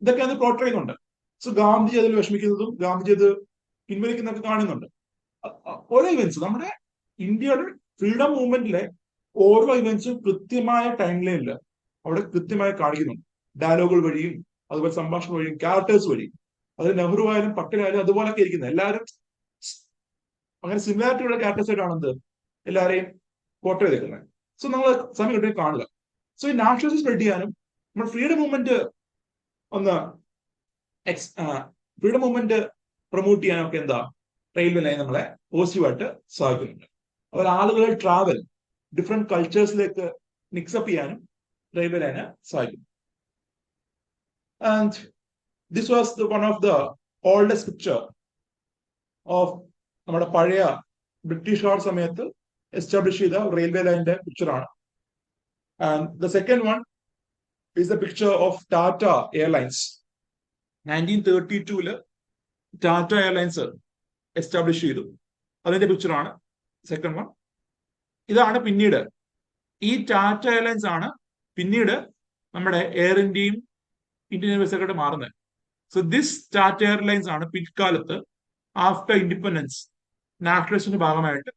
A: ഇതൊക്കെ അത് പ്ലോട്ട് ചെയ്യുന്നുണ്ട്. സോ ഗാന്ധിജി അതിൽ വിഷമിക്കുന്നതും ഗാന്ധിജി അത് പിൻവലിക്കുന്നതൊക്കെ കാണുന്നുണ്ട്. ഓരോ ഇവന്റ്സ് നമ്മുടെ ഇന്ത്യയുടെ ഫ്രീഡം മൂവ്മെന്റിലെ ഓരോ ഇവന്റ്സും കൃത്യമായ ടൈം ലൈനില് അവിടെ കൃത്യമായി കാണിക്കുന്നുണ്ട്. ഡയലോഗുകൾ വഴിയും അതുപോലെ സംഭാഷണം വഴിയും ക്യാരക്ടേഴ്സ് വഴിയും. അത് നെഹ്റു ആയാലും പട്ടേലായാലും അതുപോലൊക്കെ ഇരിക്കുന്നത്. എല്ലാവരും അങ്ങനെ സിമിലാരിറ്റി ഉള്ള ക്യാരക്ടേഴ്സ് ആയിട്ടാണ് എന്ത് എല്ലാവരെയും പോർട്രേ ചെയ്തേക്കുന്നത്. സോ നമ്മൾ സമയം കിട്ടി കാണുക. സോ ഈ നാഷണലിസം സ്പ്രെഡ് ചെയ്യാനും നമ്മൾ ഫ്രീഡം മൂവ്മെന്റ് ഒന്ന് ഫ്രീഡം മൂവ്മെന്റ് പ്രൊമോട്ട് ചെയ്യാനും ഒക്കെ എന്താ റെയിൽവേ ലൈൻ നമ്മളെ പോസിറ്റീവായിട്ട് സഹായിക്കുന്നുണ്ട്. അതുപോലെ ആളുകളെ ട്രാവൽ ഡിഫറെന്റ് കൾച്ചേഴ്സിലേക്ക് മിക്സപ്പ് ചെയ്യാനും റെയിൽവേ ലൈന് സഹായിക്കും. And this was one of the oldest picture of നമ്മുടെ പഴയ ബ്രിട്ടീഷുകാർ സമയത്ത് എസ്റ്റാബ്ലിഷ് ചെയ്ത റെയിൽവേ ലൈനിന്റെ പിക്ചറാണ്. And the second one is the picture of Tata airlines. 1932 Tata airlines establish ചെയ്തു, അതിന്റെ പിക്ചറാണ് സെക്കൻഡ് വൺ. ഇതാണ് പിന്നീട് ഈ ടാറ്റ എയർലൈൻസ് ആണ് പിന്നീട് നമ്മുടെ എയർ ഇന്ത്യയും ഇന്ത്യൻ എയർവേസ് ഒക്കെ മാറുന്നത്. സോ ദിസ് ടാറ്റ എയർലൈൻസ് ആണ് പിൽക്കാലത്ത് ആഫ്റ്റർ ഇൻഡിപെൻഡൻസ് നാഷണലിസത്തിന്റെ ഭാഗമായിട്ട്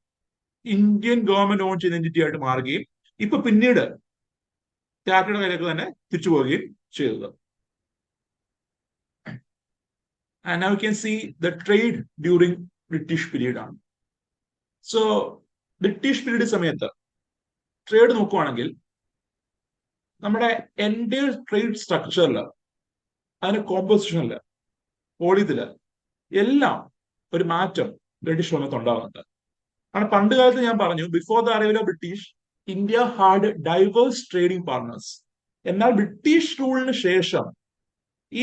A: ഇന്ത്യൻ ഗവൺമെന്റ് ഓൺ ചെയ്ത എൻറ്റിറ്റി ആയിട്ട് മാറുകയും ഇപ്പൊ പിന്നീട് ടാറ്റയുടെ കയ്യിലേക്ക് തന്നെ തിരിച്ചു പോവുകയും ചെയ്തത്. And now you can see the trade during British period ആണ്. സോ ബ്രിട്ടീഷ് പീരീഡ് സമയത്ത് ട്രേഡ് നോക്കുവാണെങ്കിൽ നമ്മുടെ എൻ്റെ ട്രേഡ് സ്ട്രക്ചറില്, അതിന്റെ കോമ്പോസിഷനില്, പോളിതില് എല്ലാം ഒരു മാറ്റം ബ്രിട്ടീഷ് സമയത്ത് ഉണ്ടാകുന്നുണ്ട്. കാരണം പണ്ട് കാലത്ത് ഞാൻ പറഞ്ഞു, before the arrival of British India had diverse trading partners. എന്നാൽ ബ്രിട്ടീഷ് റൂളിന് ശേഷം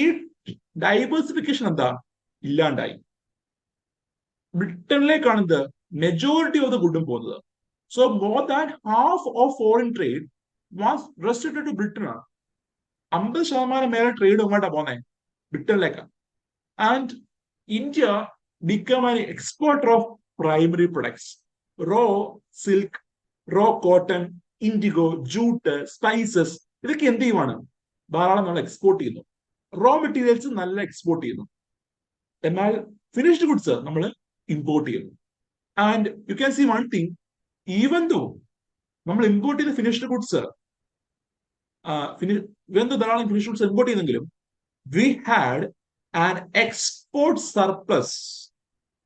A: ഈ ഡൈവേഴ്സിഫിക്കേഷൻ എന്താ ഇല്ലാണ്ടായി. ബ്രിട്ടനിലേക്കാണ് ഇത് മെജോറിറ്റി ഓഫ് ദ ഗുഡും പോകുന്നത്. So more than half of foreign trade was restricted to Britain ആണ്. 50% മേലെ ട്രേഡ് എങ്ങോട്ടാ പോകുന്നത്, ബ്രിട്ടനിലേക്കാണ്. ആൻഡ് India become an exporter of primary products, raw silk, raw cotton, indigo, jute, spices. ഇതൊക്കെ എന്ത് ചെയ്യുവാണ്, ധാരാളം നമ്മൾ എക്സ്പോർട്ട് ചെയ്യുന്നു. റോ മെറ്റീരിയൽസ് നല്ല എക്സ്പോർട്ട് ചെയ്യുന്നു. എന്നാൽ ഫിനിഷ്ഡ് ഗുഡ്സ് നമ്മൾ ഇമ്പോർട്ട് ചെയ്യുന്നു. And you can see one thing, even though നമ്മൾ ഇമ്പോർട്ട് ചെയ്ത ഫിനിഷ്ഡ് ഗുഡ്സ് ധാരാളം ഫിനിഷ്ഡ് ഗുഡ്സ് ഇമ്പോർട്ട് ചെയ്യുന്നെങ്കിലും we had an export surplus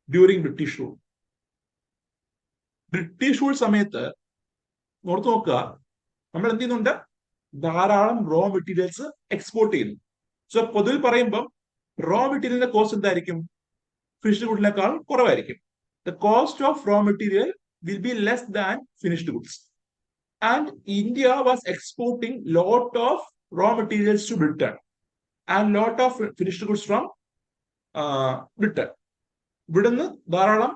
A: during British rule. British rule സമയത്ത് ഓർത്ത് നോക്കുക, നമ്മൾ എന്ത് ചെയ്യുന്നുണ്ട്, ധാരാളം റോ മെറ്റീരിയൽസ് എക്സ്പോർട്ട് ചെയ്യുന്നു. സോ പൊതുവിൽ പറയുമ്പം റോ മെറ്റീരിയലിന്റെ കോസ്റ്റ് എന്തായിരിക്കും, ഫിനിഷ്ഡ് ഗുഡ്സിനേക്കാൾ കുറവായിരിക്കും. The cost of raw material will be less than finished goods. And India was exporting lot of raw materials to Britain and lot of finished goods from Britain. ഇവിടുന്ന് ധാരാളം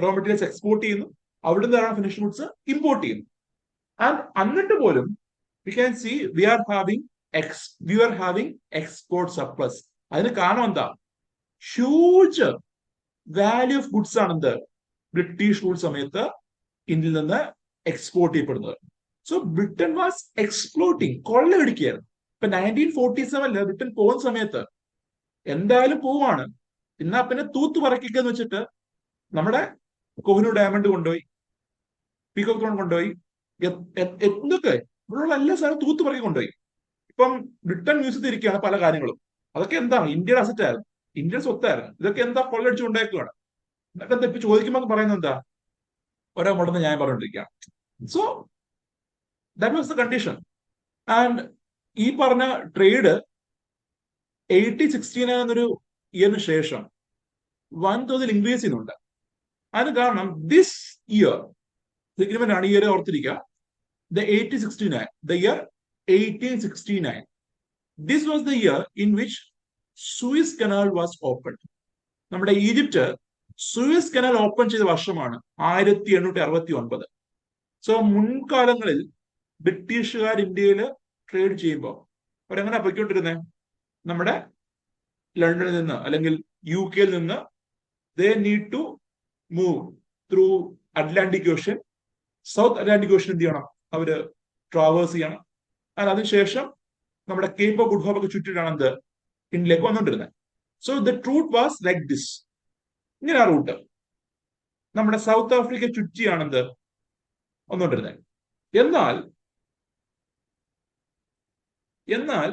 A: raw materials export ചെയ്യുന്നു, അവിടുന്ന് ധാരാളം finished goods import ചെയ്യുന്നു. And എന്നിട്ട് പോലും we can see we are having export surplus. അതിന് കാരണം എന്താ, ഹ്യൂജ് വാല്യൂ ഓഫ് ഗുഡ്സ് ആണ് എന്ത് ബ്രിട്ടീഷ് റൂൾ സമയത്ത് ഇന്ത്യയിൽ നിന്ന് എക്സ്പോർട്ട് ചെയ്യപ്പെടുന്നത്. സോ ബ്രിട്ടൻ വാസ് എക്സ്പ്ലോർട്ടിങ്, കൊള്ളയടിക്കുകയായിരുന്നു. ഇപ്പൊ 1947 ബ്രിട്ടൻ പോകുന്ന സമയത്ത് എന്തായാലും പോവാണ്, എന്നാ പിന്നെ തൂത്ത് പറക്കിക്കെന്ന് വെച്ചിട്ട് നമ്മുടെ കോഹിനൂർ ഡയമണ്ട് കൊണ്ടുപോയി, പീകോക്ക് ത്രോൺ കൊണ്ടുപോയി. എന്തൊക്കെ ഇവിടെയുള്ള എല്ലാ സാധനവും തൂത്തുപറക്കി കൊണ്ടുപോയി. ഇപ്പം ബ്രിട്ടൻ മ്യൂസിയത്തിൽ ഇരിക്കുകയാണ് പല കാര്യങ്ങളും. അതൊക്കെ എന്താ ഇന്ത്യയുടെ അസറ്റ് ആയിരുന്നു, ഇന്ത്യൻ സ്വത്തായിരുന്നു. ഇതൊക്കെ എന്താ കൊള്ളടിച്ച് കൊണ്ടേക്കുകയാണ്. ഇതൊക്കെ എന്താ ഇപ്പൊ ചോദിക്കുമ്പോൾ പറയുന്നത് എന്താ, ഓരോ മുടന്ന് ഞാൻ പറഞ്ഞുകൊണ്ടിരിക്കുകയാണ്. So that was the condition. And ഈ പറഞ്ഞ ട്രേഡ് 1869 എന്നൊരു ഇയറിന് ശേഷം വൻതോതിൽ ഇൻക്രീസ് ചെയ്യുന്നുണ്ട്. അതിന് കാരണം ദിസ് ഇയർ സിഗ്നിഫിക്കന്റ് ആണ്. ഈ ഇയർ ഓർത്തിരിക്കുക, the 1869, the year 1869. This was the year in which Suez Canal was opened. നമ്മുടെ ഈജിപ്റ്റ് സൂയസ് കനാൽ ഓപ്പൺ ചെയ്ത വർഷമാണ് 1869. സോ മുൻകാലങ്ങളിൽ ബ്രിട്ടീഷുകാർ ഇന്ത്യയിൽ ട്രേഡ് ചെയ്യുമ്പോൾ അവരെങ്ങനെ പൊയ്ക്കൊണ്ടിരുന്നത്, നമ്മുടെ ലണ്ടനിൽ നിന്ന് അല്ലെങ്കിൽ UK നിന്ന് they need to move through Atlantic Ocean. South Atlantic ocean എന്ത് ചെയ്യണം, അവര് ട്രാവേഴ്സ് ചെയ്യണം. അതിനുശേഷം നമ്മുടെ കേപ്പ് ഓഫ് ഗുഡ് ഹോപ്പ് ഒക്കെ ചുറ്റിട്ടാണ് എന്ത് ഇന്ത്യയിലേക്ക് വന്നുകൊണ്ടിരുന്നത്. So the route was like this. ഇങ്ങനെ ആ റൂട്ട് നമ്മുടെ സൗത്ത് ആഫ്രിക്ക ചുറ്റിയാണ് എന്ത് വന്നുകൊണ്ടിരുന്നത്. എന്നാൽ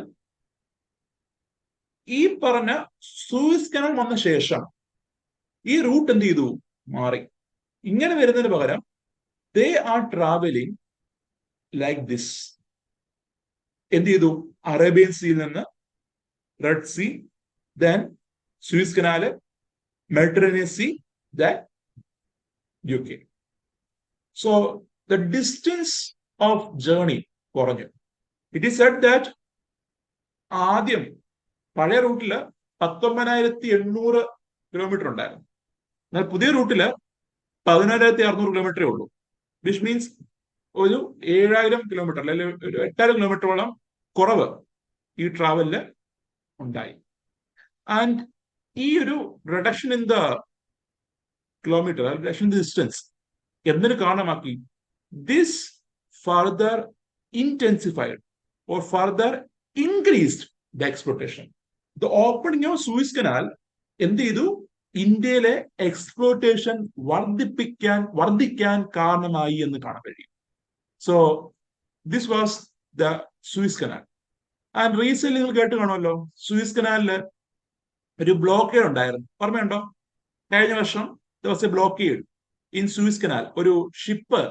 A: ഈ പറഞ്ഞ സൂയസ് കനാൽ വന്ന ശേഷം ഈ റൂട്ട് എന്ത് ചെയ്തു, മാറി. ഇങ്ങനെ വരുന്നതിന് പകരം they are traveling like this. എന്ത് ചെയ്തു, അറേബ്യൻ സീയിൽ നിന്ന് red sea, then Suez canal, Mediterranean sea, then UK. So the distance of journey കുറഞ്ഞു. It is said that ആദ്യം പഴയ റൂട്ടില് 19,800 കിലോമീറ്റർ ഉണ്ടായിരുന്നു. എന്നാൽ പുതിയ റൂട്ടില് 11,600 കിലോമീറ്ററേ ഉള്ളൂ. വിച്ച് മീൻസ് ഒരു 7,000 കിലോമീറ്റർ അല്ലെങ്കിൽ ഒരു 8,000 കിലോമീറ്ററോളം കുറവ് ഈ ട്രാവലില് ഉണ്ടായി. ആൻഡ് ഈ ഒരു reduction in the kilometre, reduction in the distance എന്തിനു കാരണമാക്കി, this further intensified or further increased the exploitation. The opening of Suez Canal എന്ത് ചെയ്തു, ഇന്ത്യയിലെ എക്സ്പ്ലോട്ടേഷൻ വർദ്ധിക്കാൻ കാരണമായി എന്ന് കാണാൻ കഴിയും. So this was the Suez Canal. And recent നിങ്ങൾ കേട്ട് കാണുമല്ലോ, സൂയസ് കനാലില് ഒരു ബ്ലോക്കേഡ് ഉണ്ടായിരുന്നു, ഓർമ്മയുണ്ടോ? കഴിഞ്ഞ വർഷം ദിവസം ബ്ലോക്കേഡ് ഇൻ സൂയസ് കനാൽ. ഒരു ഷിപ്പ്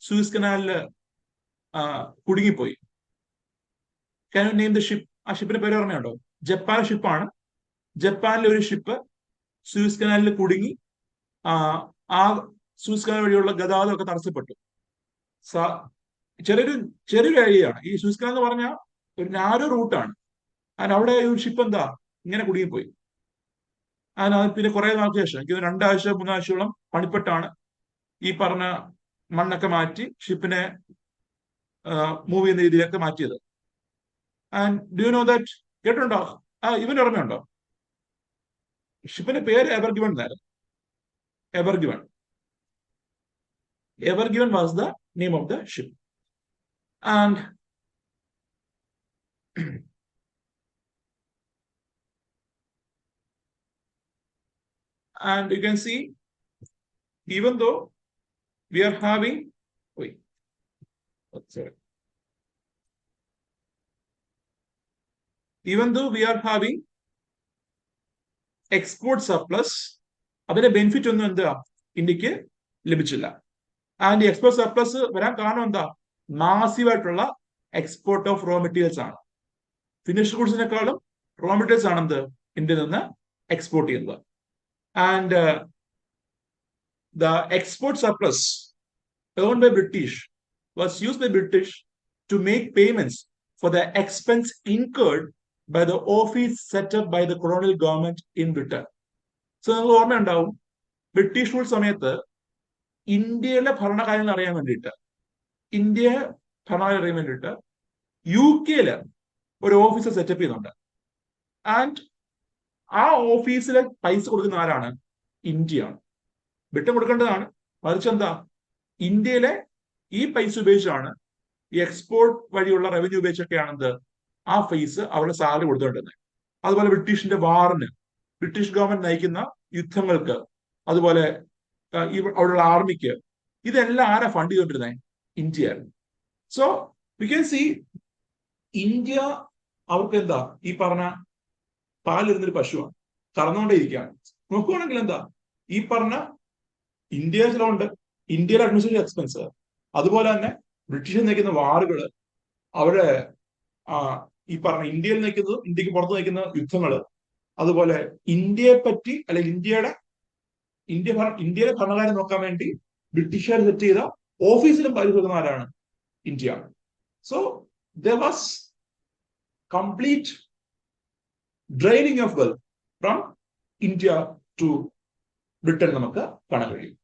A: സൂയസ് കനാലില് കുടുങ്ങിപ്പോയി. Can you name the ship? ആ ഷിപ്പിന്റെ പേര് ഓർമ്മയുണ്ടോ? ജപ്പാൻ ഷിപ്പാണ്. ജപ്പാനിലെ ഒരു ഷിപ്പ് സൂയസ് കനാലിൽ കുടുങ്ങി. ആ സൂയസ് കനാൽ വഴിയുള്ള ഗതാഗതം ഒക്കെ തടസ്സപ്പെട്ടു. ചെറിയൊരു ഏരിയയാണ് ഈ സൂയസ് കനാൽ എന്ന് പറഞ്ഞാൽ, ഒരു നാരോ റൂട്ടാണ്. അവിടെ ഒരു ഷിപ്പ് എന്താ ഇങ്ങനെ കുടുങ്ങിപ്പോയി. പിന്നെ കുറെ നാൾക്ക് ശേഷം, എനിക്ക് 2 ആഴ്ച 3 ആഴ്ചയോളം പണിപ്പെട്ടാണ് ഈ പറഞ്ഞ മണ്ണൊക്കെ മാറ്റി ഷിപ്പിനെ മൂവ് ചെയ്യുന്ന രീതിയിലൊക്കെ മാറ്റിയത്. And do you know that, കേട്ടിട്ടുണ്ടോ? ഇവന് ഓർമ്മയുണ്ടോ? ഷിപ്പിന്റെ പേര് എവർഗിവൺ എന്നായിരുന്നു. Ever Given was the name of the ship. And you can see, even though we are having export surplus, അതിന്റെ ബെനിഫിറ്റ് ഒന്നും എന്താ ഇന്ത്യക്ക് ലഭിച്ചില്ല. ആൻഡ് എക്സ്പോർട്ട് സർപ്ലസ് വരാൻ കാരണം എന്താ, മാസീവ് ആയിട്ടുള്ള എക്സ്പോർട്ട് ഓഫ് റോ മെറ്റീരിയൽസ് ആണ്. ഫിനിഷ്ഡ് ഗുഡ്സിനെക്കാളും റോ മെറ്റീരിയൽസ് ആണ് എന്ത് ഇന്ത്യയിൽ നിന്ന് എക്സ്പോർട്ട് ചെയ്യുന്നത്. And the export surplus earned by British was used by British to make payments for the expense incurred by the office set up by the colonial government in Britain. So നിങ്ങൾക്ക് ഓർമ്മയുണ്ടാവും, British rule സമയത്ത് ഇന്ത്യയിലെ ഭരണകാര്യങ്ങൾ അറിയാൻ വേണ്ടിയിട്ട് UK ഒരു officer setup ചെയ്യുന്നുണ്ട്. And ആ ഓഫീസിലെ പൈസ കൊടുക്കുന്ന ആരാണ്? ഇന്ത്യയാണ്. ബ്രിട്ടൻ കൊടുക്കേണ്ടതാണ്. മറിച്ച് എന്താ, ഇന്ത്യയിലെ ഈ പൈസ ഉപയോഗിച്ചാണ്, ഈ എക്സ്പോർട്ട് വഴിയുള്ള റവന്യൂ ഉപയോഗിച്ചൊക്കെയാണെന്ത് ആ ഫീസ് അവരുടെ സാലറി കൊടുത്തുകൊണ്ടിരുന്നത്. അതുപോലെ ബ്രിട്ടീഷിന്റെ വാറിന്, ബ്രിട്ടീഷ് ഗവൺമെന്റ് നയിക്കുന്ന യുദ്ധങ്ങൾക്ക്, അതുപോലെ അവിടെയുള്ള ആർമിക്ക് ഇതെല്ലാം ആരാ ഫണ്ട് ചെയ്തോണ്ടിരുന്നത്? India. So we can C India അവർക്ക് എന്താ ഈ പറഞ്ഞ പാലിരുന്നൊരു പശുവാണ്, കറന്നുകൊണ്ടേയിരിക്കുകയാണ്. നോക്കുവാണെങ്കിൽ എന്താ ഈ പറഞ്ഞ ഇന്ത്യ ചിലവുണ്ട്, ഇന്ത്യയിലെ അഡ്മിനിസ്ട്രേഷൻ എക്സ്പെൻസ്, അതുപോലെ തന്നെ ബ്രിട്ടീഷ് നയിക്കുന്ന വാറുകൾ, അവരുടെ ഈ പറഞ്ഞ ഇന്ത്യയിൽ നയിക്കുന്നതും ഇന്ത്യക്ക് പുറത്ത് നയിക്കുന്ന യുദ്ധങ്ങള്, അതുപോലെ ഇന്ത്യയെ പറ്റി അല്ലെങ്കിൽ ഇന്ത്യയിലെ ഭരണകാര്യം നോക്കാൻ വേണ്ടി ബ്രിട്ടീഷുകാർ സെറ്റ് ചെയ്ത ഓഫീസിലും പരിശോധിക്കുന്ന ആരാണ്? India. So there was complete draining of wealth from India to Britain നമുക്ക് കാണാൻ കഴിയും.